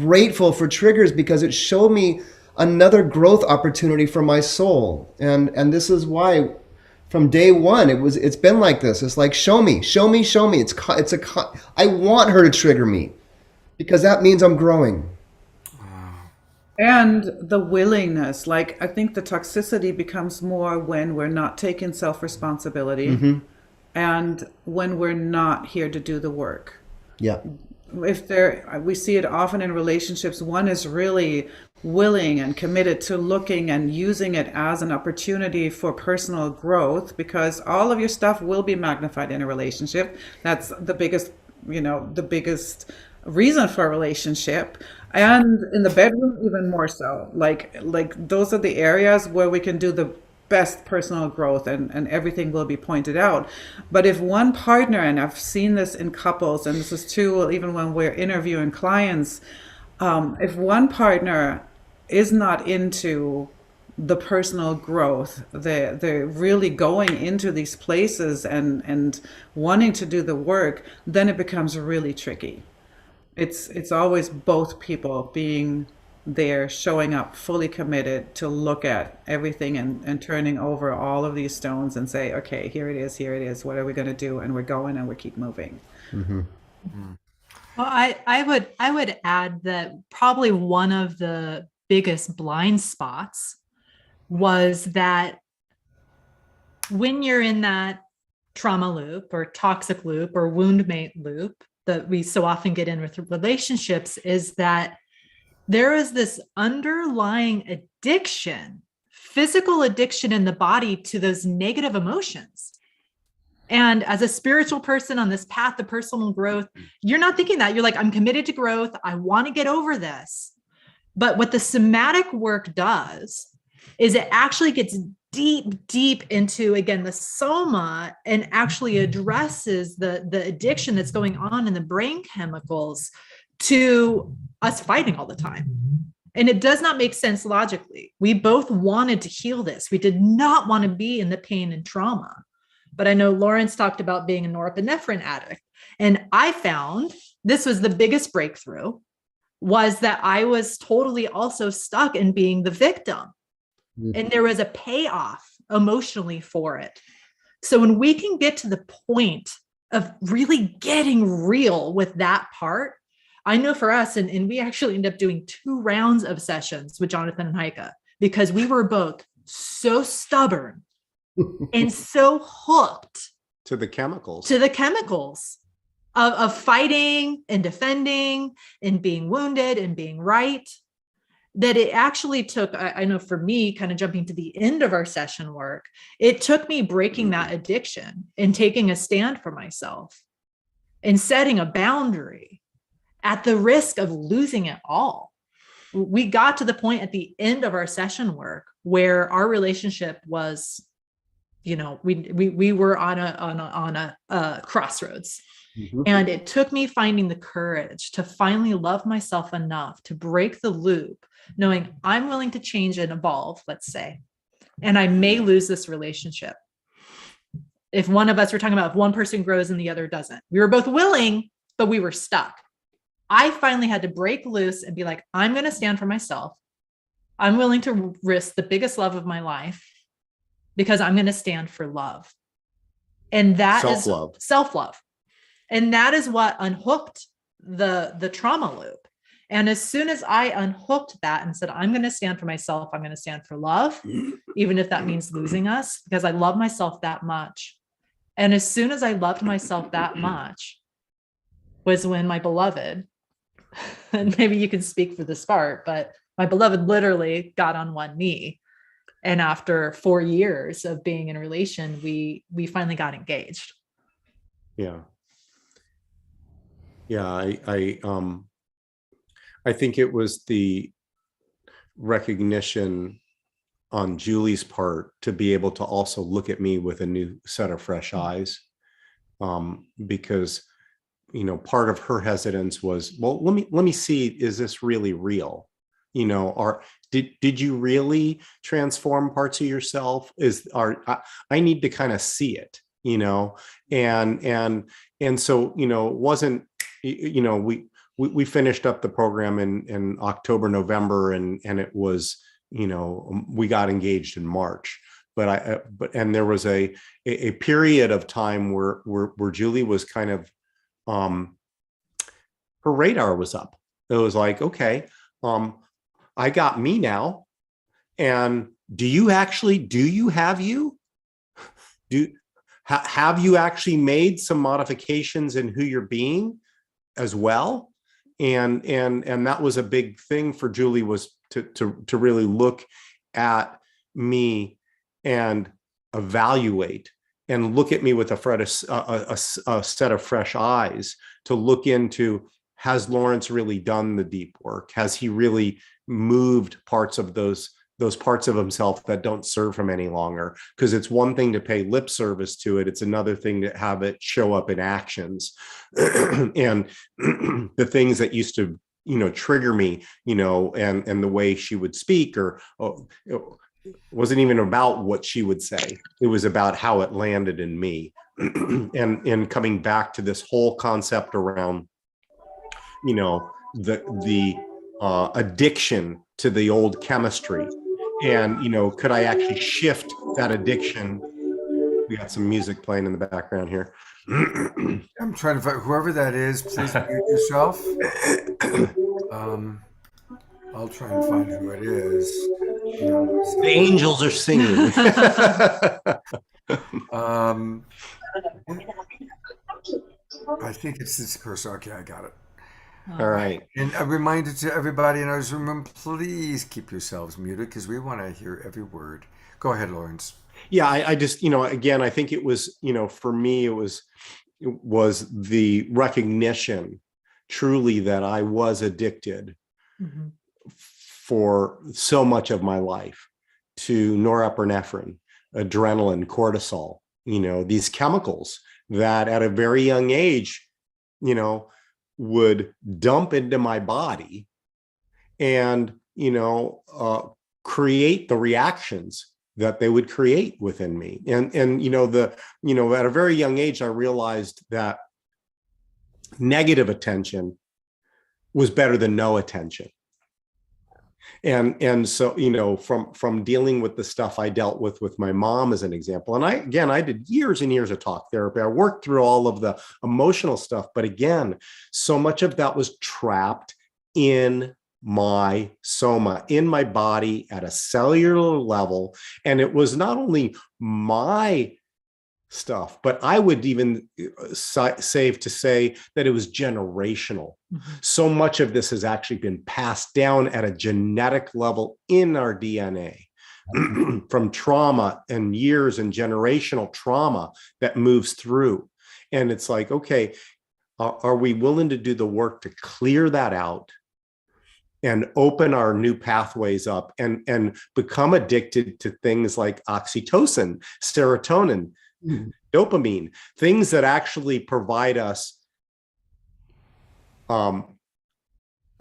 grateful for triggers because it showed me another growth opportunity for my soul. And this is why from day one, it's been like this. It's like, show me, show me, show me. I want her to trigger me because that means I'm growing. And the willingness, like I think the toxicity becomes more when we're not taking self-responsibility, and when we're not here to do the work. Yeah. We see it often in relationships. One is really willing and committed to looking and using it as an opportunity for personal growth, because all of your stuff will be magnified in a relationship. That's the biggest reason for a relationship. And in the bedroom, even more so. Like those are the areas where we can do the best personal growth, and everything will be pointed out. But if one partner, and I've seen this in couples, and this is true even when we're interviewing clients, if one partner is not into the personal growth, they're really going into these places and wanting to do the work, then it becomes really tricky. It's always both people being there, showing up fully committed to look at everything and turning over all of these stones and say, okay, here it is, what are we going to do? And we're going and we keep moving. Mm-hmm. Well, I would add that probably one of the biggest blind spots was that when you're in that trauma loop or toxic loop or wound mate loop that we so often get in with relationships is that there is this underlying addiction, physical addiction in the body to those negative emotions. And as a spiritual person on this path of personal growth, you're not thinking that. You're like, I'm committed to growth. I want to get over this. But what the somatic work does is it actually gets deep, deep into, again, the soma and actually addresses the addiction that's going on in the brain chemicals to us fighting all the time. And it does not make sense logically. We both wanted to heal this. We did not want to be in the pain and trauma. But I know Lawrence talked about being a norepinephrine addict. And I found this was the biggest breakthrough, was that I was totally also stuck in being the victim. And there was a payoff emotionally for it. So when we can get to the point of really getting real with that part, I know for us, and we actually ended up doing 2 rounds of sessions with Jonathan and Haika, because we were both so stubborn and so hooked to the chemicals of fighting and defending and being wounded and being right, that it actually took, I know for me, kind of jumping to the end of our session work, it took me breaking that addiction and taking a stand for myself and setting a boundary at the risk of losing it all. We got to the point at the end of our session work where our relationship was, we were on a crossroads. And it took me finding the courage to finally love myself enough to break the loop, knowing I'm willing to change and evolve, let's say, and I may lose this relationship. If one of us, we're talking about if one person grows and the other doesn't, we were both willing, but we were stuck. I finally had to break loose and be like, I'm going to stand for myself. I'm willing to risk the biggest love of my life because I'm going to stand for love. And that is self-love. And that is what unhooked the trauma loop. And as soon as I unhooked that and said, I'm going to stand for myself, I'm going to stand for love, even if that means losing us, because I love myself that much. And as soon as I loved myself that much was when my beloved, and maybe you can speak for this part, but my beloved literally got on one knee. And after 4 years of being in a relation, we finally got engaged. Yeah. Yeah, I think it was the recognition on Julie's part to be able to also look at me with a new set of fresh eyes, because part of her hesitance was, well, let me see, is this really real? Or did you really transform parts of yourself? I need to kind of see it, and so it wasn't. We finished up the program in October, November, and it was, we got engaged in March. But there was a period of time where Julie was kind of, her radar was up. It was like, okay, I got me now, and have you actually made some modifications in who you're being as well? And that was a big thing for Julie, was to really look at me and evaluate and look at me with a set of fresh eyes to look into, has Lawrence really done the deep work? Has he really moved parts of those parts of himself that don't serve him any longer? Because it's one thing to pay lip service to it. It's another thing to have it show up in actions. And the things that used to, trigger me, and the way she would speak, it wasn't even about what she would say. It was about how it landed in me. And coming back to this whole concept around, the addiction to the old chemistry. And, could I actually shift that addiction? We got some music playing in the background here. I'm trying to find whoever that is. Please mute yourself. I'll try and find who it is. Hang on one The second. angels are singing. Um, I think it's this person. Okay, I got it. All right. And a reminder to everybody in our Zoom room, please keep yourselves muted because we want to hear every word. Go ahead, Lawrence. Yeah, I just, again, I think it was, for me, it was the recognition truly that I was addicted Mhm. for so much of my life to norepinephrine, adrenaline, cortisol, these chemicals that at a very young age, would dump into my body and, create the reactions that they would create within me. And at a very young age, I realized that negative attention was better than no attention. And so, from dealing with the stuff I dealt with my mom as an example, and I did years and years of talk therapy. I worked through all of the emotional stuff, but again, so much of that was trapped in my soma, in my body at a cellular level. And it was not only my stuff, but I would even save to say that it was generational. Mhm. So much of this has actually been passed down at a genetic level in our DNA from trauma and years and generational trauma that moves through. And it's like, okay, are we willing to do the work to clear that out and open our new pathways up and become addicted to things like oxytocin, serotonin, dopamine, things that actually provide us a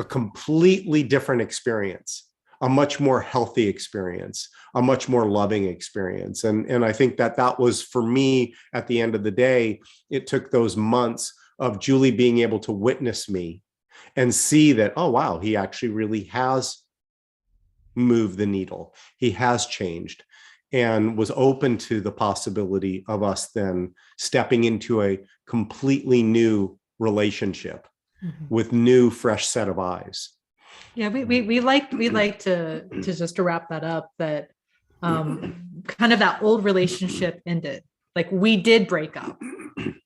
completely different experience, a much more healthy experience, a much more loving experience. And I think that was, for me, at the end of the day, it took those months of Julie being able to witness me and see that, oh, wow, he actually really has moved the needle. He has changed, and was open to the possibility of us then stepping into a completely new relationship with new, fresh set of eyes. Yeah, we like to just to wrap that up, that kind of that old relationship ended. Like, we did break up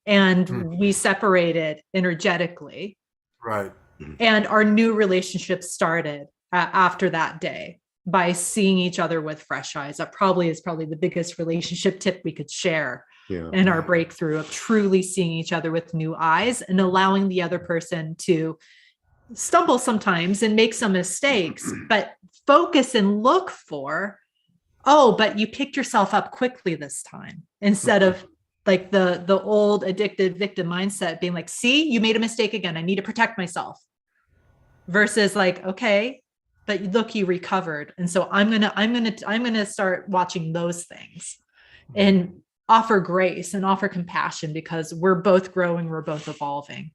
and we separated energetically, Right. and our new relationship started after that day by seeing each other with fresh eyes. That is probably the biggest relationship tip we could share in our breakthrough, of truly seeing each other with new eyes and allowing the other person to stumble sometimes and make some mistakes, but focus and look for, oh, but you picked yourself up quickly this time, instead of like the old addicted victim mindset being like, see, you made a mistake again, I need to protect myself, versus like, okay, but look, you recovered. And so I'm gonna start watching those things and offer grace and offer compassion, because we're both growing, we're both evolving,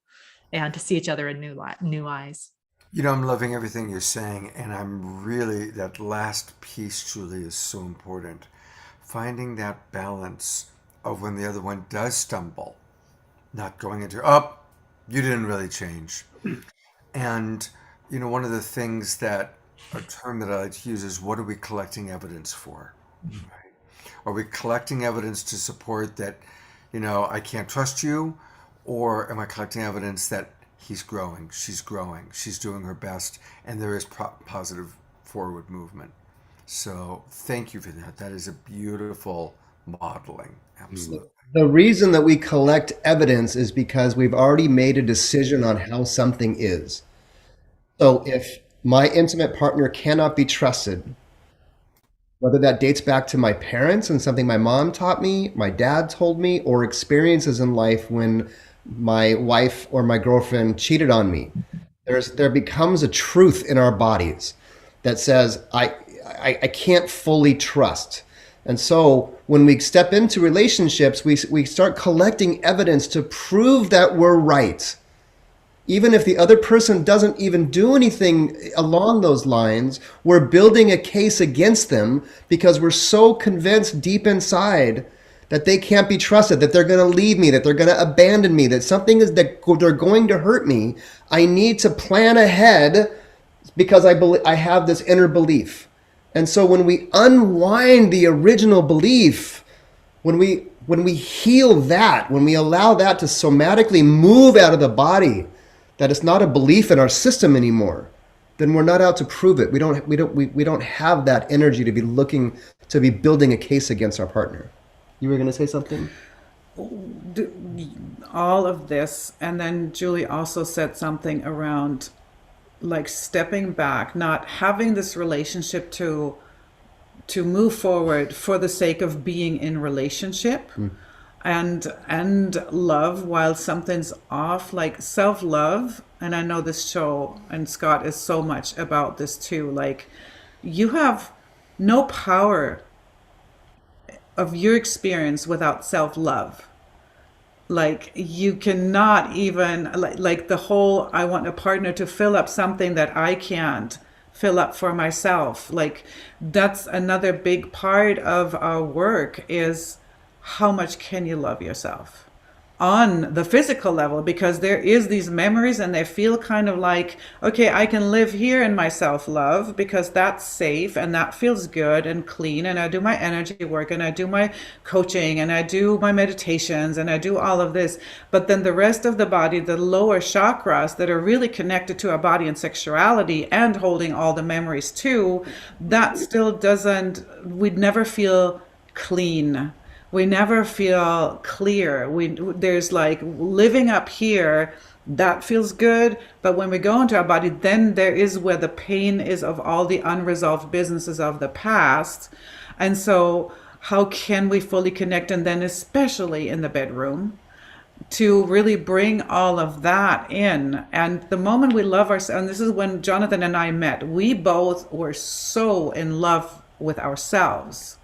and to see each other in new eyes. I'm loving everything you're saying, and I'm really, that last piece, Julie, is so important. Finding that balance of when the other one does stumble, not going into, oh, you didn't really change. And, one of the things that, a term that I like to use is, what are we collecting evidence for? Right? Are we collecting evidence to support that, I can't trust you? Or am I collecting evidence that he's growing, she's doing her best, and there is positive forward movement? So thank you for that. That is a beautiful modeling. Absolutely. The reason that we collect evidence is because we've already made a decision on how something is. So if my intimate partner cannot be trusted, whether that dates back to my parents and something my mom taught me, my dad told me, or experiences in life when my wife or my girlfriend cheated on me, there becomes a truth in our bodies that says, I can't fully trust. And so when we step into relationships, we start collecting evidence to prove that we're right. Even if the other person doesn't even do anything along those lines, we're building a case against them because we're so convinced deep inside that they can't be trusted, that they're going to leave me, that they're going to abandon me, that something is that they're going to hurt me. I need to plan ahead because I have this inner belief. And so when we unwind the original belief, when we heal that, when we allow that to somatically move out of the body, that it's not a belief in our system anymore, then we're not out to prove it. We don't have that energy to be building a case against our partner. You were going to say something? All of this, and then Julie also said something around like stepping back, not having this relationship to move forward for the sake of being in relationship and love while something's off, like self-love. And I know this show and Scott is so much about this too. Like, you have no power of your experience without self-love. Like, you cannot even like the whole I want a partner to fill up something that I can't fill up for myself. Like, that's another big part of our work, is how much can you love yourself on the physical level, because there is these memories and they feel kind of like, okay, I can live here in my self-love because that's safe and that feels good and clean, and I do my energy work and I do my coaching and I do my meditations and I do all of this. But then the rest of the body, the lower chakras that are really connected to our body and sexuality and holding all the memories too, that still doesn't, we'd never feel clean. We never feel clear. There's like living up here, that feels good. But when we go into our body, then there is where the pain is of all the unresolved businesses of the past. And so how can we fully connect? And then especially in the bedroom, to really bring all of that in. And the moment we love ourselves, and this is when Jonathan and I met, we both were so in love with ourselves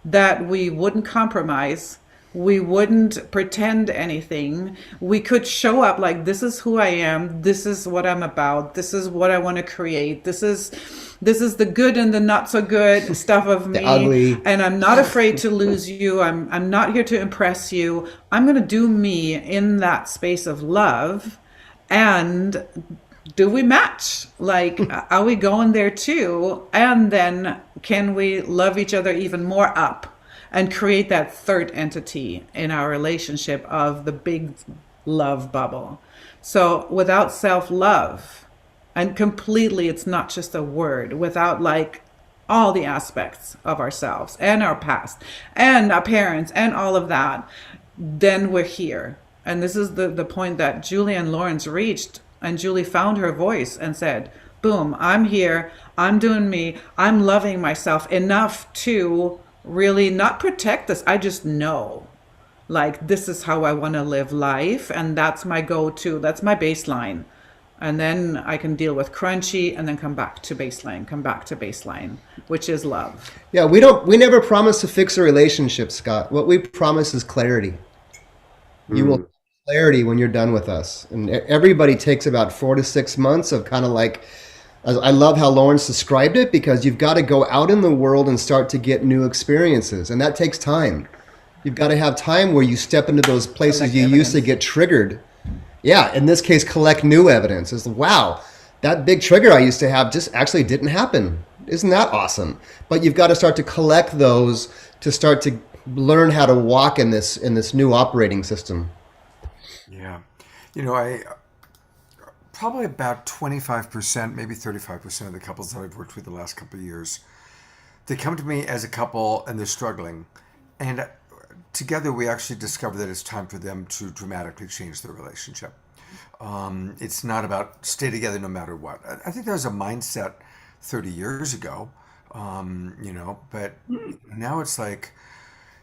that we wouldn't compromise. We wouldn't pretend anything. We could show up like, this is who I am. This is what I'm about. This is what I want to create. This is the good and the not so good stuff of me. The ugly. And I'm not afraid to lose you. I'm not here to impress you. I'm going to do me in that space of love. And do we match? Like, are we going there too? And then can we love each other even more up and create that third entity in our relationship of the big love bubble? So without self-love, and completely, it's not just a word, without like all the aspects of ourselves and our past and our parents and all of that, then we're here. And this is the point that Julian Lawrence reached. And Julie found her voice and said, boom, I'm here, I'm doing me, I'm loving myself enough to really not protect this. I just know, like, this is how I want to live life. And that's my go-to, that's my baseline. And then I can deal with crunchy and then come back to baseline, which is love. Yeah, we never promise to fix a relationship, Scott. What we promise is clarity. You will clarity when you're done with us. And everybody takes about 4 to 6 months of kind of like, I love how Lawrence described it, because you've got to go out in the world and start to get new experiences. And that takes time. You've got to have time where you step into those places you used to get triggered. Yeah, in this case, collect new evidence. It's, wow, that big trigger I used to have just actually didn't happen. Isn't that awesome? But you've got to start to collect those to start to learn how to walk in this new operating system. Yeah. You know, I probably about 25%, maybe 35% of the couples that I've worked with the last couple of years, they come to me as a couple and they're struggling. And together we actually discover that it's time for them to dramatically change their relationship. It's not about stay together no matter what. I think that was a mindset 30 years ago, but now it's like,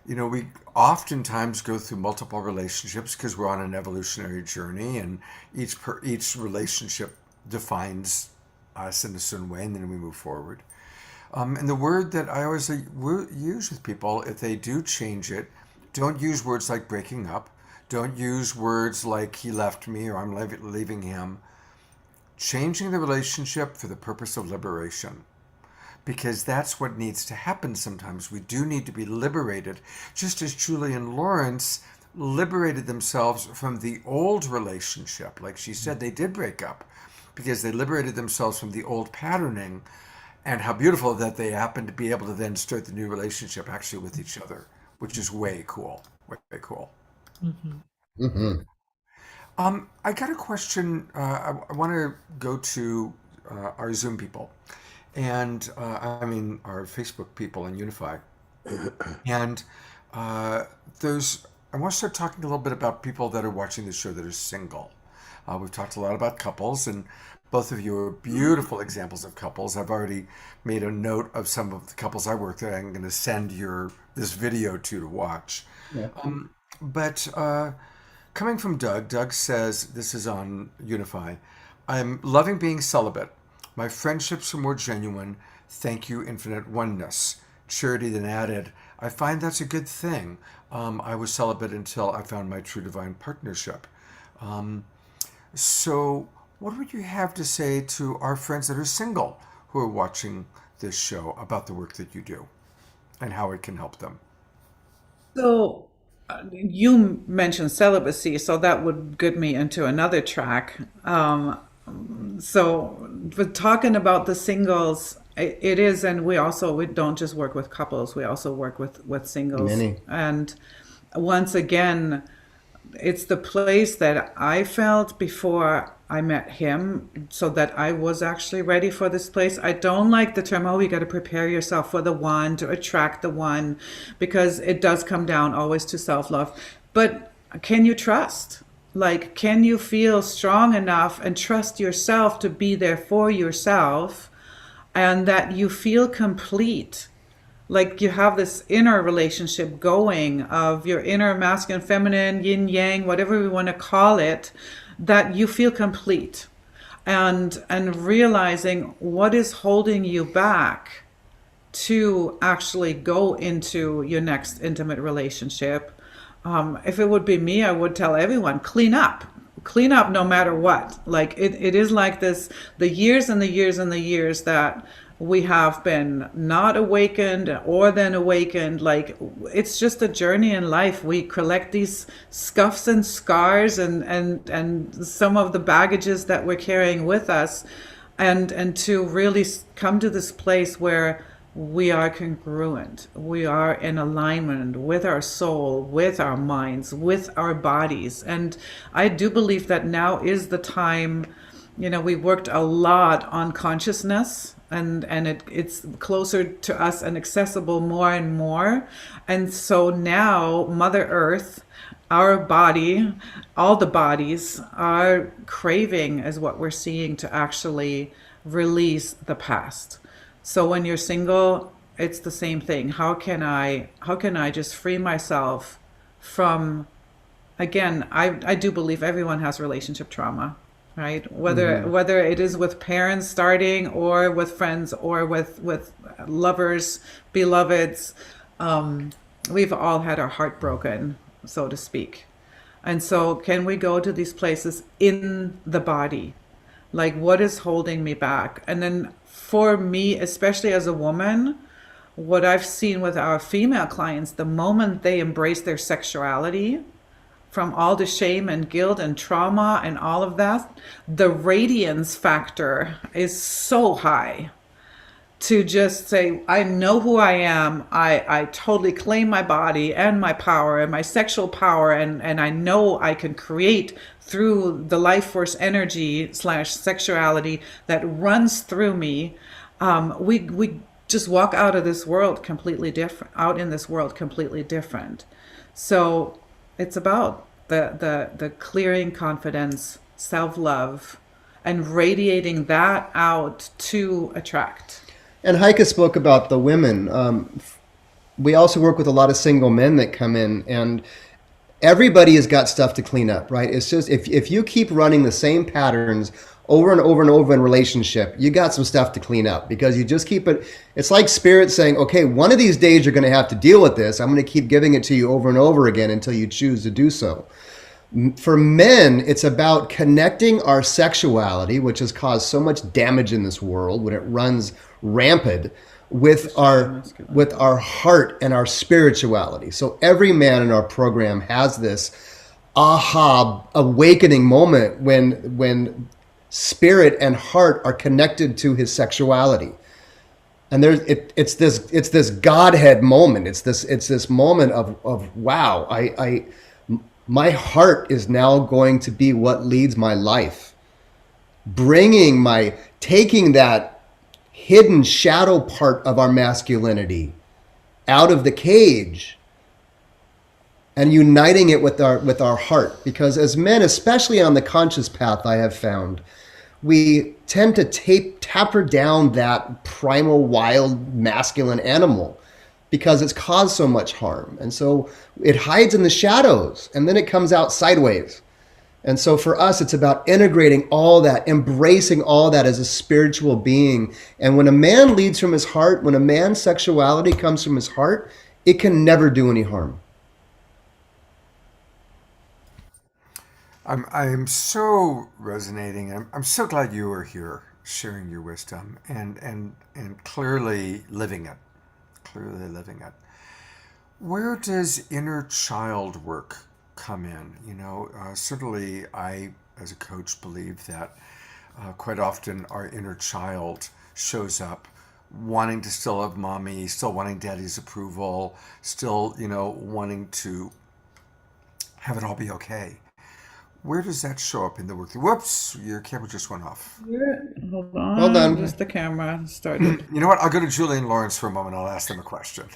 we oftentimes go through multiple relationships because we're on an evolutionary journey, and each relationship defines us in a certain way, and then we move forward. And the word that I always use with people, if they do change it, don't use words like breaking up. Don't use words like he left me or I'm leaving him. Changing the relationship for the purpose of liberation. Because that's what needs to happen sometimes. We do need to be liberated. Just as Julian Lawrence liberated themselves from the old relationship. Like she said, they did break up because they liberated themselves from the old patterning, and how beautiful that they happen to be able to then start the new relationship actually with each other, which is way cool. Way cool. Hmm. I got a question. I want to go to our Zoom people, and I mean our Facebook people in Unify, and there's. I want to start talking a little bit about people that are watching the show that are single. We've talked a lot about couples, and both of you are beautiful examples of couples. I've already made a note of some of the couples I work with. I'm going to send this video to watch. Yeah. But coming from Doug says, this is on Unify, I'm loving being celibate. My friendships are more genuine. Thank you, infinite oneness. Charity then added, I find that's a good thing. I was celibate until I found my true divine partnership. So what would you have to say to our friends that are single who are watching this show about the work that you do and how it can help them? So you mentioned celibacy, so that would get me into another track. So with talking about the singles, it is, and we don't just work with couples, we also work with singles. Many. And once again, it's the place that I felt before I met him, so that I was actually ready for this place. I don't like the term, you got to prepare yourself for the one, to attract the one, because it does come down always to self-love. But can you trust? Like, can you feel strong enough and trust yourself to be there for yourself, and that you feel complete? Like, you have this inner relationship going of your inner masculine, feminine, yin, yang, whatever we want to call it, that you feel complete, and realizing what is holding you back to actually go into your next intimate relationship. If it would be me, I would tell everyone, clean up no matter what. Like, it is like this, the years and the years and the years that we have been not awakened or then awakened. Like, it's just a journey in life. We collect these scuffs and scars and some of the baggages that we're carrying with us, and to really come to this place where we are congruent, we are in alignment with our soul, with our minds, with our bodies. And I do believe that now is the time. We worked a lot on consciousness, and it's closer to us and accessible more and more. And so now Mother Earth, our body, all the bodies are craving, is what we're seeing, to actually release the past. So when you're single, it's the same thing. How can I just free myself from, again, I do believe everyone has relationship trauma, right? Whether it is with parents starting, or with friends, or with lovers, beloveds, we've all had our heart broken, so to speak. And so can we go to these places in the body? Like, what is holding me back? And then for me, especially as a woman, what I've seen with our female clients, the moment they embrace their sexuality, from all the shame and guilt and trauma and all of that, the radiance factor is so high. To just say, I know who I am, I totally claim my body and my power and my sexual power, and I know I can create through the life force energy / sexuality that runs through me. We just walk out of this world completely different, out in this world completely different. So it's about the clearing confidence, self-love, and radiating that out to attract. And Haika spoke about the women. We also work with a lot of single men that come in, and everybody has got stuff to clean up, right? It's just, if you keep running the same patterns over and over and over in relationship, you got some stuff to clean up, because you just keep it. It's like spirit saying, okay, one of these days you're going to have to deal with this. I'm going to keep giving it to you over and over again until you choose to do so. For men, it's about connecting our sexuality, which has caused so much damage in this world when it runs rampant, with our heart and our spirituality. So every man in our program has this aha awakening moment when spirit and heart are connected to his sexuality. And it's this Godhead moment. It's this moment of wow, my heart is now going to be what leads my life. Taking that hidden shadow part of our masculinity out of the cage and uniting it with our heart. Because as men, especially on the conscious path, I have found, we tend to taper down that primal, wild, masculine animal because it's caused so much harm. And so it hides in the shadows and then it comes out sideways. And so for us, it's about integrating all that, embracing all that as a spiritual being. And when a man leads from his heart, when a man's sexuality comes from his heart, it can never do any harm. I'm so resonating. I'm so glad you are here sharing your wisdom and clearly living it. Clearly living it. Where does inner child work come in? Certainly I, as a coach, believe that quite often our inner child shows up wanting to still have mommy, still wanting daddy's approval, still, wanting to have it all be okay. Where does that show up in the work? Whoops, your camera just went off. Hold on. Hold on. Just the camera started. You know what? I'll go to Julian Lawrence for a moment. I'll ask them a question.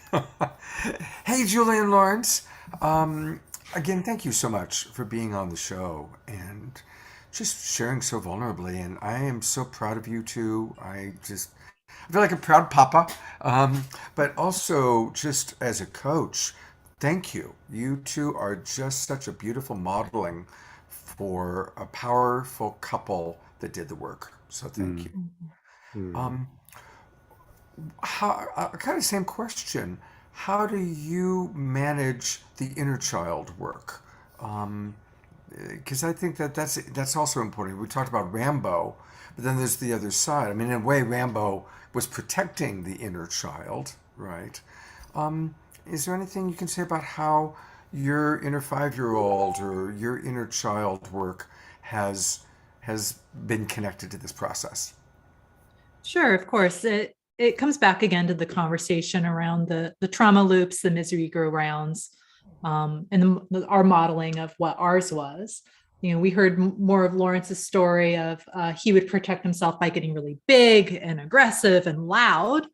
Hey, Julian Lawrence. Again, thank you so much for being on the show and just sharing so vulnerably. And I am so proud of you too. I feel like a proud papa. But also just as a coach, thank you. You two are just such a beautiful modeling for a powerful couple that did the work. So thank you. Kind of same question. How do you manage the inner child work? Because I think that's also important. We talked about Rambo, but then there's the other side. I mean, in a way, Rambo was protecting the inner child, right? Is there anything you can say about how your inner 5-year-old or your inner child work has been connected to this process? Sure, of course. It comes back again to the conversation around the trauma loops, the misery go-rounds, and our modeling of what ours was. We heard more of Lawrence's story of he would protect himself by getting really big and aggressive and loud.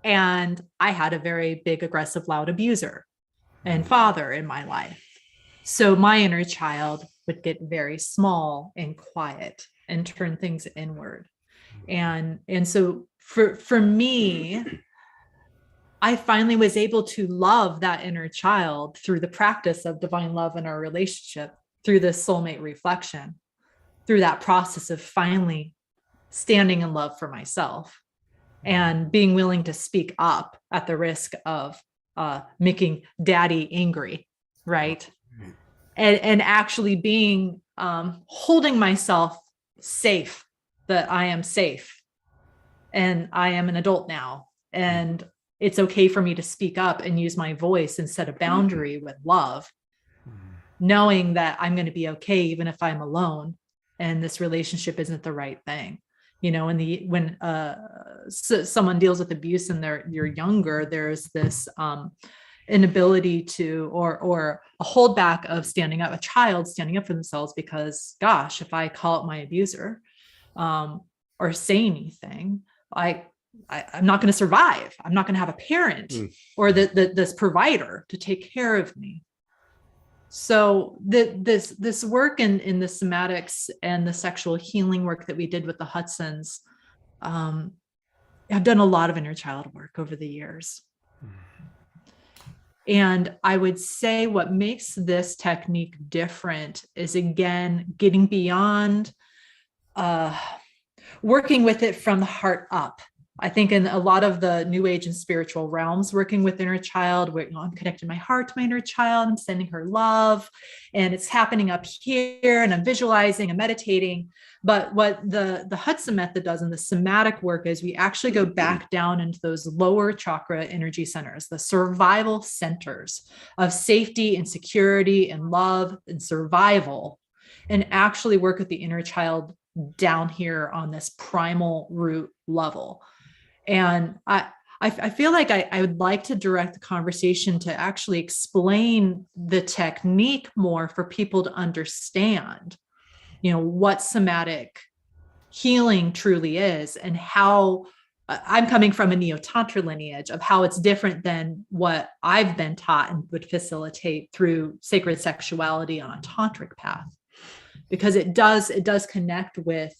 And I had a very big, aggressive, loud abuser and father in my life. So my inner child would get very small and quiet and turn things inward. And so for me, I finally was able to love that inner child through the practice of divine love in our relationship, through this soulmate reflection, through that process of finally standing in love for myself and being willing to speak up at the risk of making daddy angry, right? And actually being, holding myself safe, that I am safe and I am an adult now. And it's okay for me to speak up and use my voice and set a boundary with love, knowing that I'm going to be okay, even if I'm alone and this relationship isn't the right thing. When someone deals with abuse and you're younger, there's this inability to, or a holdback of a child standing up for themselves because, gosh, if I call out my abuser or say anything, I'm not going to survive. I'm not going to have a parent or this provider to take care of me. So this work in the somatics and the sexual healing work that we did with the Hudsons, I've done a lot of inner child work over the years. And I would say what makes this technique different is, again, getting beyond working with it from the heart up. I think in a lot of the new age and spiritual realms, working with inner child, where I'm connecting my heart to my inner child, I'm sending her love, and it's happening up here, and I'm visualizing and meditating. But what the Hudson method does in the somatic work is we actually go back down into those lower chakra energy centers, the survival centers of safety and security and love and survival, and actually work with the inner child down here on this primal root level. And I feel like I would like to direct the conversation to actually explain the technique more for people to understand, what somatic healing truly is, and how I'm coming from a neo-tantra lineage of how it's different than what I've been taught and would facilitate through sacred sexuality on a tantric path, because it does connect with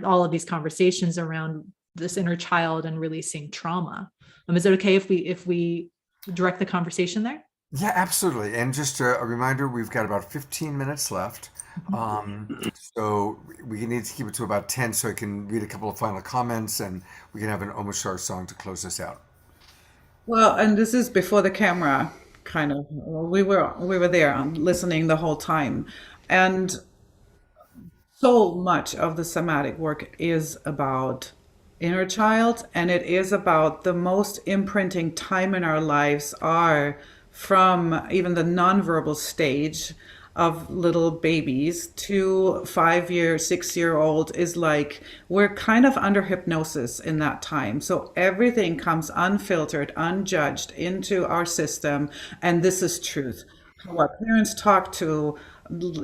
all of these conversations around this inner child and releasing trauma. Is it okay if we direct the conversation there? Yeah, absolutely. And just a reminder, we've got about 15 minutes left. So we need to keep it to about 10 so I can read a couple of final comments and we can have an Omashar song to close this out. Well, and this is before the camera, kind of. We were there listening the whole time, and so much of the somatic work is about inner child, and it is about the most imprinting time in our lives are from even the nonverbal stage of little babies to 5-year, 6-year-old is like we're kind of under hypnosis in that time. So everything comes unfiltered, unjudged into our system, and this is truth. How our parents talk to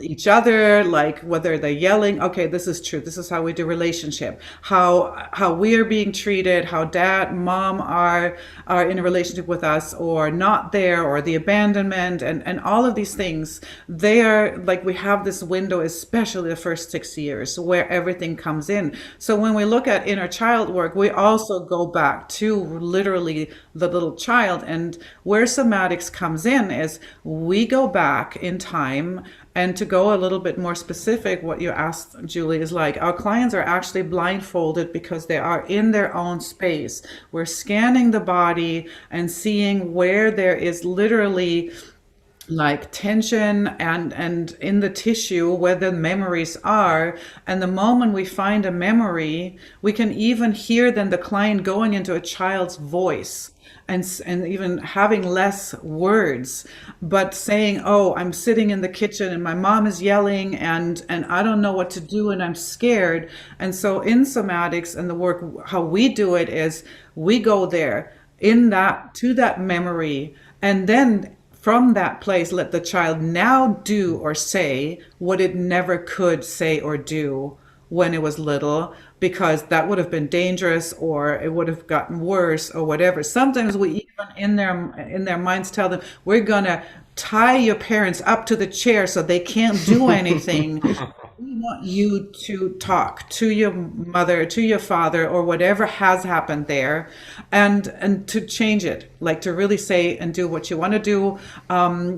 each other, like whether they're yelling, okay, this is true, this is how we do relationship, how we are being treated, how dad, mom are in a relationship with us or not there, or the abandonment, and all of these things. They are like, we have this window, especially the first 6 years, where everything comes in. So when we look at inner child work, we also go back to literally the little child. And where somatics comes in is we go back in time. And to go a little bit more specific, what you asked, Julie, is like our clients are actually blindfolded because they are in their own space. We're scanning the body and seeing where there is literally like tension and in the tissue where the memories are. And the moment we find a memory, we can even hear then the client going into a child's voice. And even having less words, but saying, oh, I'm sitting in the kitchen and my mom is yelling and I don't know what to do and I'm scared. And so in somatics and the work, how we do it is we go there to that memory, and then from that place, let the child now do or say what it never could say or do when it was little, because that would have been dangerous or it would have gotten worse or whatever. Sometimes we even in their minds tell them, we're gonna tie your parents up to the chair so they can't do anything. We want you to talk to your mother, to your father, or whatever has happened there, and to change it, like to really say and do what you want to do,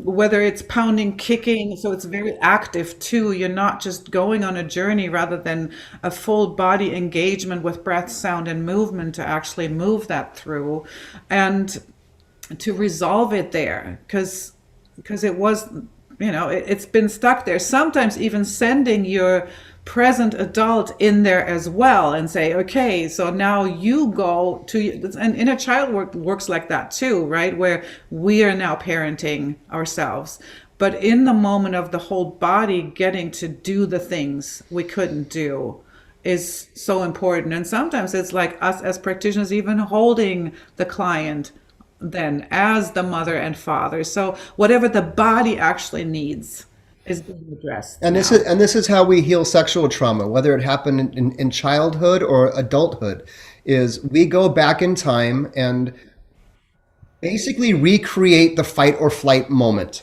whether it's pounding, kicking. So it's very active too. You're not just going on a journey, rather than a full body engagement with breath, sound, and movement to actually move that through and to resolve it there, because it was, it's been stuck there. Sometimes even sending your present adult in there as well and say, okay, so now you go to, and inner child work works like that too, right? Where we are now parenting ourselves. But in the moment of the whole body getting to do the things we couldn't do is so important. And sometimes it's like us as practitioners even holding the client then as the mother and father. So whatever the body actually needs is being addressed. And this is how we heal sexual trauma, whether it happened in childhood or adulthood, is we go back in time and basically recreate the fight or flight moment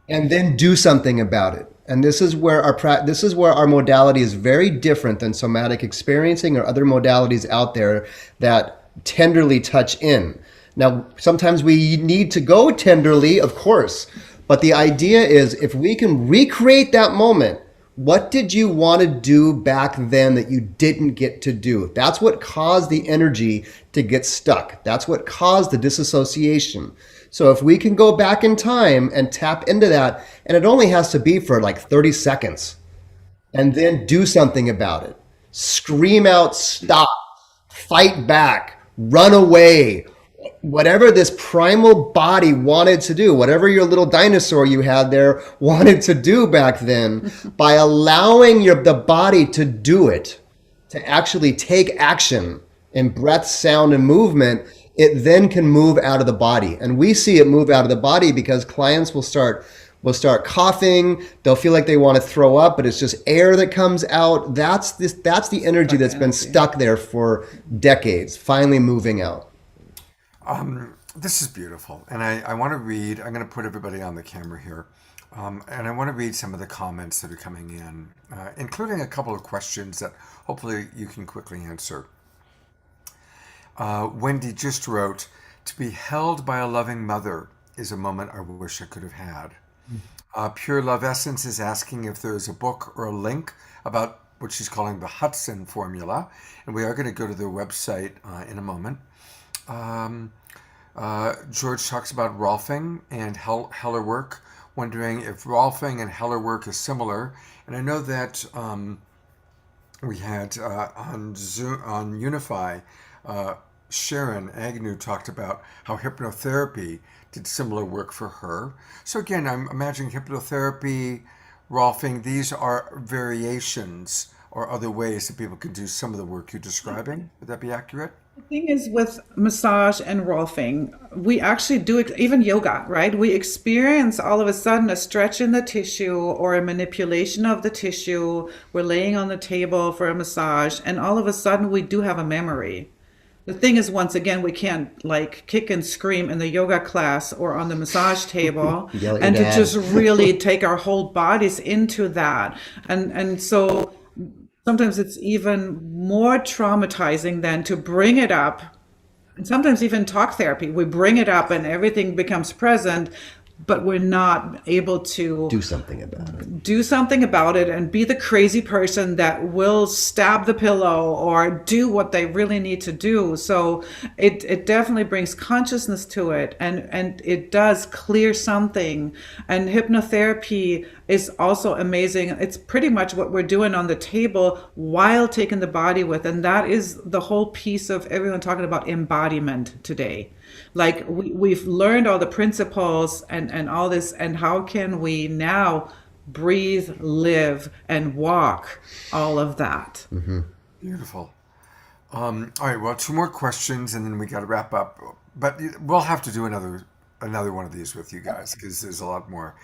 and then do something about it. And this is where our modality is very different than somatic experiencing or other modalities out there that tenderly touch in. Now, sometimes we need to go tenderly, of course, but the idea is if we can recreate that moment, what did you want to do back then that you didn't get to do? That's what caused the energy to get stuck. That's what caused the disassociation. So if we can go back in time and tap into that, and it only has to be for like 30 seconds, and then do something about it. Scream out, stop, fight back, run away, whatever this primal body wanted to do, whatever your little dinosaur you had there wanted to do back then, by allowing the body to do it, to actually take action in breath, sound, and movement, it then can move out of the body. And we see it move out of the body because clients will start coughing. They'll feel like they want to throw up, but it's just air that comes out. That's the energy that's been stuck there for decades, finally moving out. This is beautiful. And I want to read, I'm going to put everybody on the camera here. And I want to read some of the comments that are coming in, including a couple of questions that hopefully you can quickly answer. Wendy just wrote, "To be held by a loving mother is a moment I wish I could have had." Pure Love Essence is asking if there is a book or a link about what she's calling the Hudson formula. And we are going to go to their website in a moment. George talks about Rolfing and Heller work, wondering if Rolfing and Heller work is similar. And I know that we had on Zoom, on Unify, Sharon Agnew talked about how hypnotherapy did similar work for her. So again, I'm imagining hypnotherapy, Rolfing, these are variations or other ways that people can do some of the work you're describing. Would that be accurate? The thing is with massage and Rolfing, we actually do even yoga, right? We experience all of a sudden a stretch in the tissue or a manipulation of the tissue. We're laying on the table for a massage, and all of a sudden we do have a memory. The thing is, once again, we can't like kick and scream in the yoga class or on the massage table and to just really take our whole bodies into that. And so sometimes it's even more traumatizing than to bring it up. And sometimes even talk therapy, we bring it up and everything becomes present, but we're not able to Do something about it. do something about it and be the crazy person that will stab the pillow or do what they really need to do. So it definitely brings consciousness to it, and it does clear something. And hypnotherapy is also amazing. It's pretty much what we're doing on the table while taking the body with, and that is the whole piece of everyone talking about embodiment today. Like we've learned all the principles and all this, and how can we now breathe, live, and walk all of that? Beautiful. All right, well, two more questions and then we got to wrap up. But we'll have to do another one of these with you guys because there's a lot more.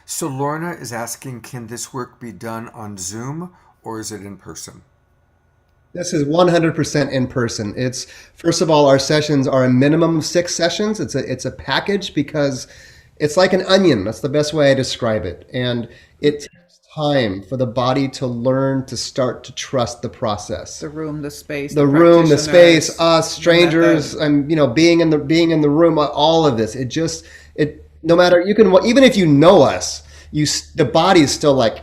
So Lorna is asking, can this work be done on Zoom or is it in person? This is 100% in person. It's, first of all, our sessions are a minimum of 6 sessions. It's a package because it's like an onion. That's the best way I describe it. And it takes time for the body to learn to start to trust the process. The room, the space, The room, the space, us, strangers, and being in the room, all of this. No matter, you can, even if you know us, the body is still like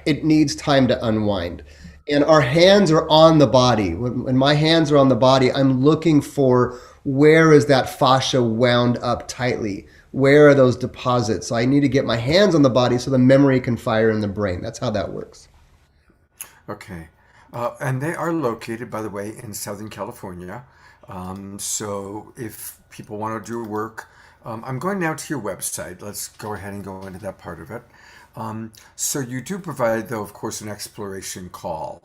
it needs time to unwind. And our hands are on the body. When my hands are on the body, I'm looking for, where is that fascia wound up tightly? Where are those deposits? So I need to get my hands on the body so the memory can fire in the brain. That's how that works. Okay. And they are located, by the way, in Southern California. So if people want to do work, I'm going now to your website. Let's go ahead and go into that part of it. So you do provide, though, of course, an exploration call.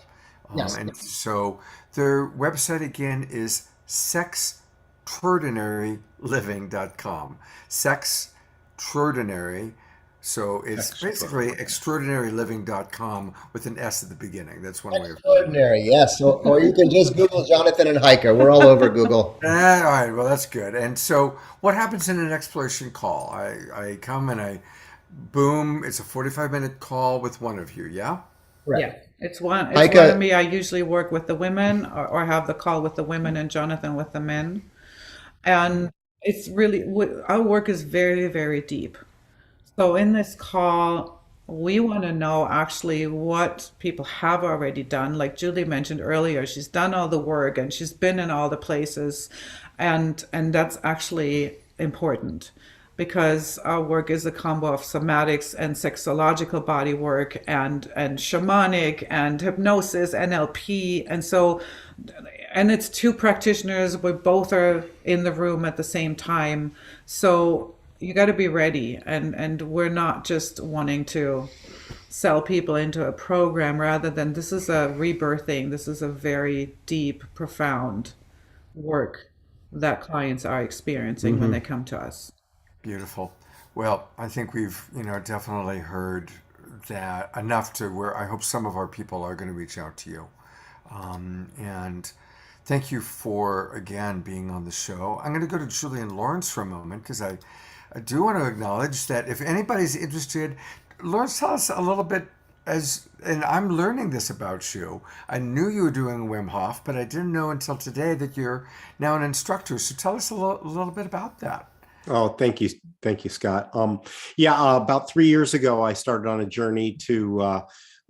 Yes. And so their website, again, is sextraordinaryliving.com. Sextraordinary. So it's basically extraordinaryliving.com with an S at the beginning. That's one way of Extraordinary, yes. Or you can just Google Jonathan and Haika. We're all over Google. All right, well, that's good. And so what happens in an exploration call? I come and boom, it's a 45-minute call with one of you, yeah? Right. Yeah, it's one Haika- of me. I usually work with the women or have the call with the women and Jonathan with the men. And it's really, our work is very, very deep. So in this call, we want to know actually what people have already done. Like Julie mentioned earlier, she's done all the work and she's been in all the places. And that's actually important, because our work is a combo of somatics and sexological body work and shamanic and hypnosis, NLP. And so and it's two practitioners. We both are in the room at the same time, so you got to be ready. And we're not just wanting to sell people into a program, rather than this is a rebirthing. This is a very deep, profound work that clients are experiencing when they come to us. Beautiful. Well, I think we've, definitely heard that enough to where I hope some of our people are going to reach out to you. And thank you for, again, being on the show. I'm going to go to Julian Lawrence for a moment because I do want to acknowledge that if anybody's interested, Lawrence, tell us a little bit and I'm learning this about you. I knew you were doing Wim Hof, but I didn't know until today that you're now an instructor. So tell us a little bit about that. Oh, thank you. Thank you, Scott. About 3 years ago, I started on a journey to,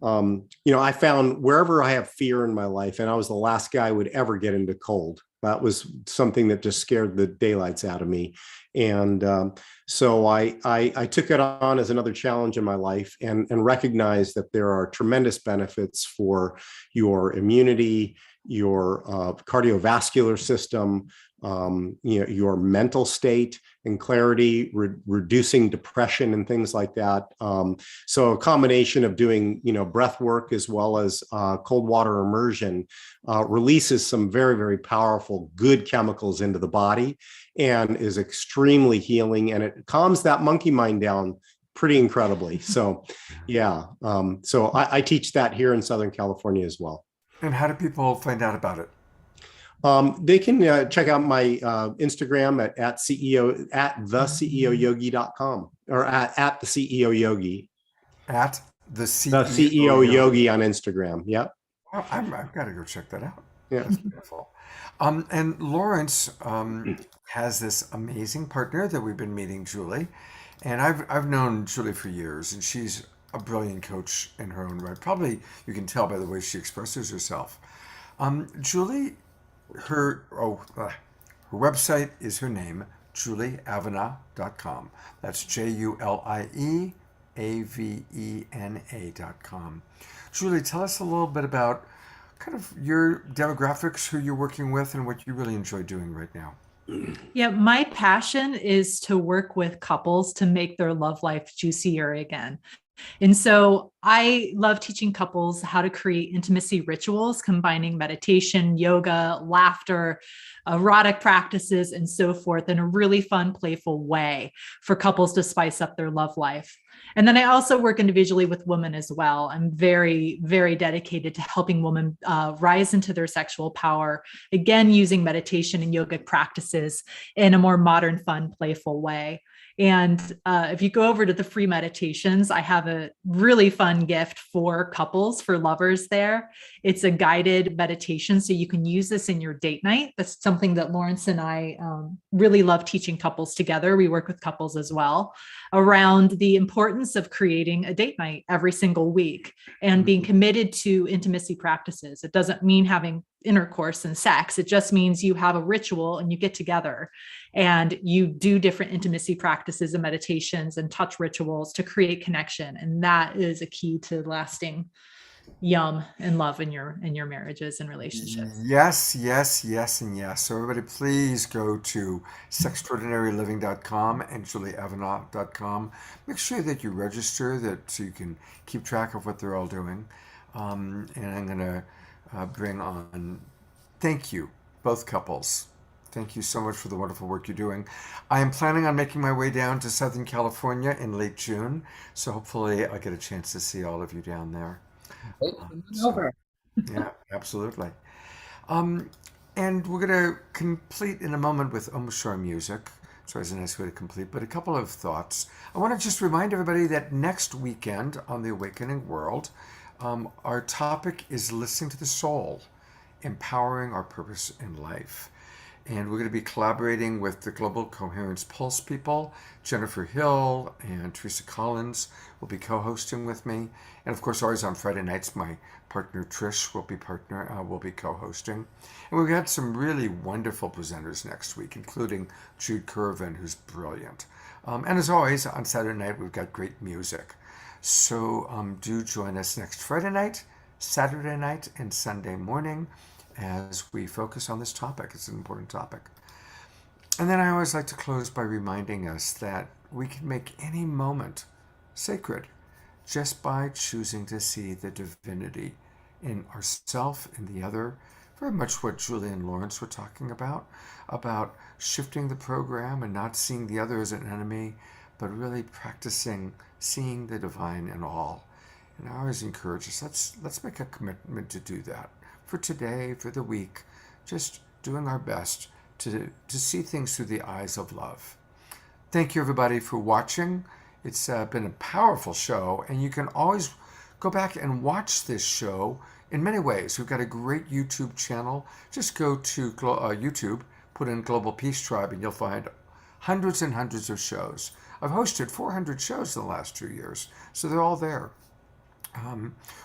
I found wherever I have fear in my life, and I was the last guy who would ever get into cold. That was something that just scared the daylights out of me. And so I took it on as another challenge in my life and recognized that there are tremendous benefits for your immunity, your cardiovascular system, your mental state and clarity, reducing depression and things like that. So a combination of doing, breath work as well as cold water immersion releases some very, very powerful, good chemicals into the body and is extremely healing. And it calms that monkey mind down pretty incredibly. So, yeah. So I teach that here in Southern California as well. And how do people find out about it? They can check out my Instagram at theCEOyogi.com or at the CEO Yogi. At the CEO, the CEO Yogi on Instagram. Yep. Well, I've got to go check that out. Yeah. That's beautiful. And Lawrence has this amazing partner that we've been meeting, Julie. And I've known Julie for years, and she's a brilliant coach in her own right. Probably you can tell by the way she expresses herself. Julie, her website is her name, julieavena.com. That's JULIEAVENA.com. Julie, tell us a little bit about kind of your demographics, who you're working with, and what you really enjoy doing right now. Yeah, my passion is to work with couples to make their love life juicier again. And so I love teaching couples how to create intimacy rituals, combining meditation, yoga, laughter, erotic practices, and so forth in a really fun, playful way for couples to spice up their love life. And then I also work individually with women as well. I'm very, very dedicated to helping women rise into their sexual power, again, using meditation and yogic practices in a more modern, fun, playful way. And if you go over to the free meditations, I have a really fun gift for couples, for lovers there. It's a guided meditation. So you can use this in your date night. That's something that Lawrence and I really love teaching couples together. We work with couples as well around the importance of creating a date night every single week and being committed to intimacy practices. It doesn't mean having intercourse and sex. It just means you have a ritual and you get together and you do different intimacy practices and meditations and touch rituals to create connection. And that is a key to lasting yum and love in your marriages and relationships. Yes, yes, yes, and yes. So everybody please go to sextraordinaryliving.com and julieavena.com. Make sure that you register so you can keep track of what they're all doing. And I'm going to bring on, thank you, both couples. Thank you so much for the wonderful work you're doing. I am planning on making my way down to Southern California in late June. So hopefully I'll get a chance to see all of you down there. Over. Yeah, absolutely. And we're going to complete in a moment with Omushar music. So it's a nice way to complete, but a couple of thoughts. I want to just remind everybody that next weekend on The Awakening World, our topic is listening to the soul, empowering our purpose in life. And we're going to be collaborating with the Global Coherence Pulse people. Jennifer Hill and Teresa Collins will be co-hosting with me. And of course, always on Friday nights, my partner Trish will be co-hosting. And we've got some really wonderful presenters next week, including Jude Curvin, who's brilliant. And as always, on Saturday night, we've got great music. So do join us next Friday night, Saturday night, and Sunday morning as we focus on this topic. It's an important topic. And then I always like to close by reminding us that we can make any moment sacred just by choosing to see the divinity in ourself, in the other. Very much what Julian Lawrence was talking about shifting the program and not seeing the other as an enemy, but really practicing seeing the divine in all. And I always encourage us, let's make a commitment to do that for today, for the week, just doing our best to see things through the eyes of love. Thank you, everybody, for watching. It's been a powerful show, and you can always go back and watch this show in many ways. We've got a great YouTube channel. Just go to YouTube, put in Global Peace Tribe, and you'll find hundreds and hundreds of shows. I've hosted 400 shows in the last 2 years, so they're all there.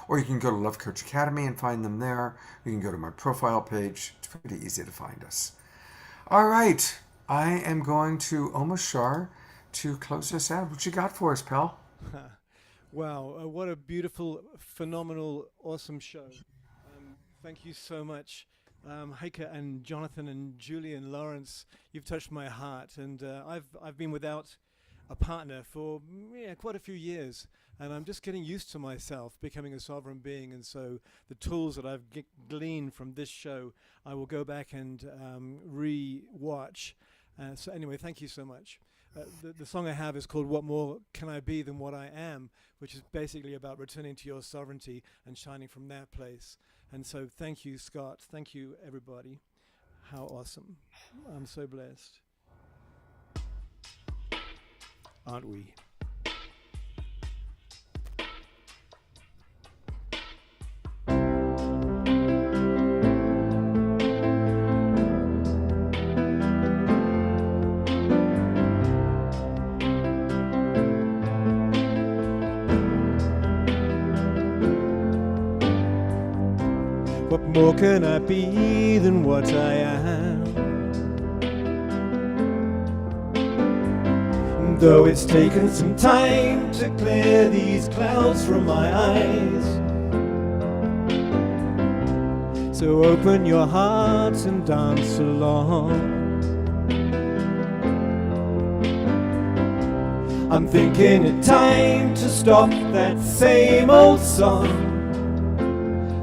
Or you can go to Love Coach Academy and find them there. You can go to my profile page. It's pretty easy to find us. All right, I am going to Omashar to close this out. What you got for us, pal? Wow, what a beautiful, phenomenal, awesome show. Thank you so much. Haika and Jonathan and Julian Lawrence, you've touched my heart, and I've been without a partner for quite a few years, and I'm just getting used to myself becoming a sovereign being, and so the tools that I've gleaned from this show, I will go back and re-watch. So anyway, thank you so much. The song I have is called What More Can I Be Than What I Am, which is basically about returning to your sovereignty and shining from that place. And so thank you, Scott. Thank you, everybody. How awesome. I'm so blessed. Aren't we? What more can I be than what I am? Though it's taken some time to clear these clouds from my eyes. So open your heart and dance along. I'm thinking it time to stop that same old song.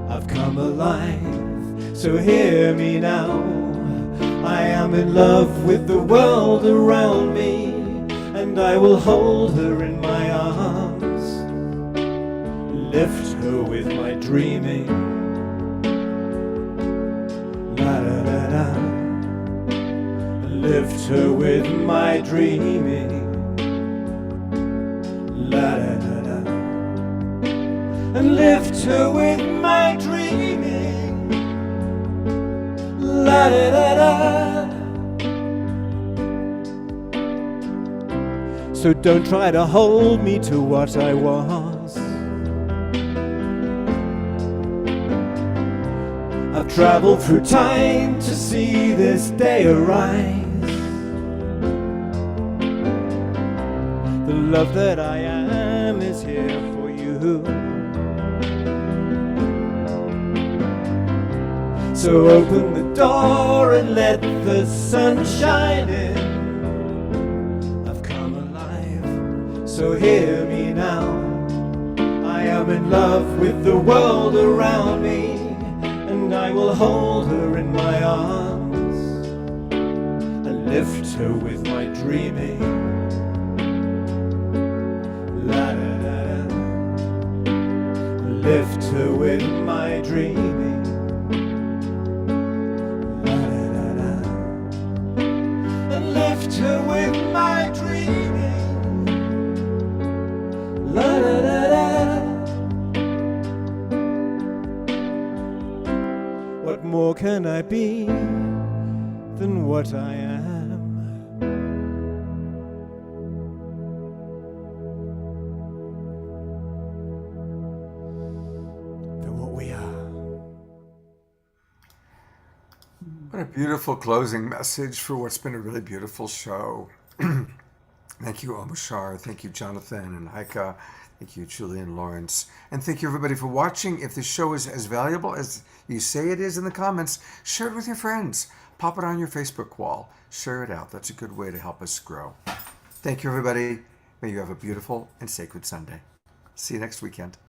I've come alive, so hear me now. I am in love with the world around me, and I will hold her in my arms, lift her with my dreaming. La da da da. Lift her with my dreaming. La da da da. And lift her with my dreaming. La da da da. So don't try to hold me to what I was. I've traveled through time to see this day arise. The love that I am is here for you. So open the door and let the sun shine in. I've come alive, so hear me now. I am in love with the world around me, and I will hold her in my arms and lift her with my dreaming. La da da da. Lift her with my dreaming. Lift her with my dreaming. La da da da. What more can I be than what I am? Than what we are. What a beautiful closing message for what's been a really beautiful show. Thank you, Omashar. Thank you, Jonathan and Haika. Thank you, Julian Lawrence. And thank you, everybody, for watching. If this show is as valuable as you say it is in the comments, share it with your friends. Pop it on your Facebook wall. Share it out. That's a good way to help us grow. Thank you, everybody. May you have a beautiful and sacred Sunday. See you next weekend.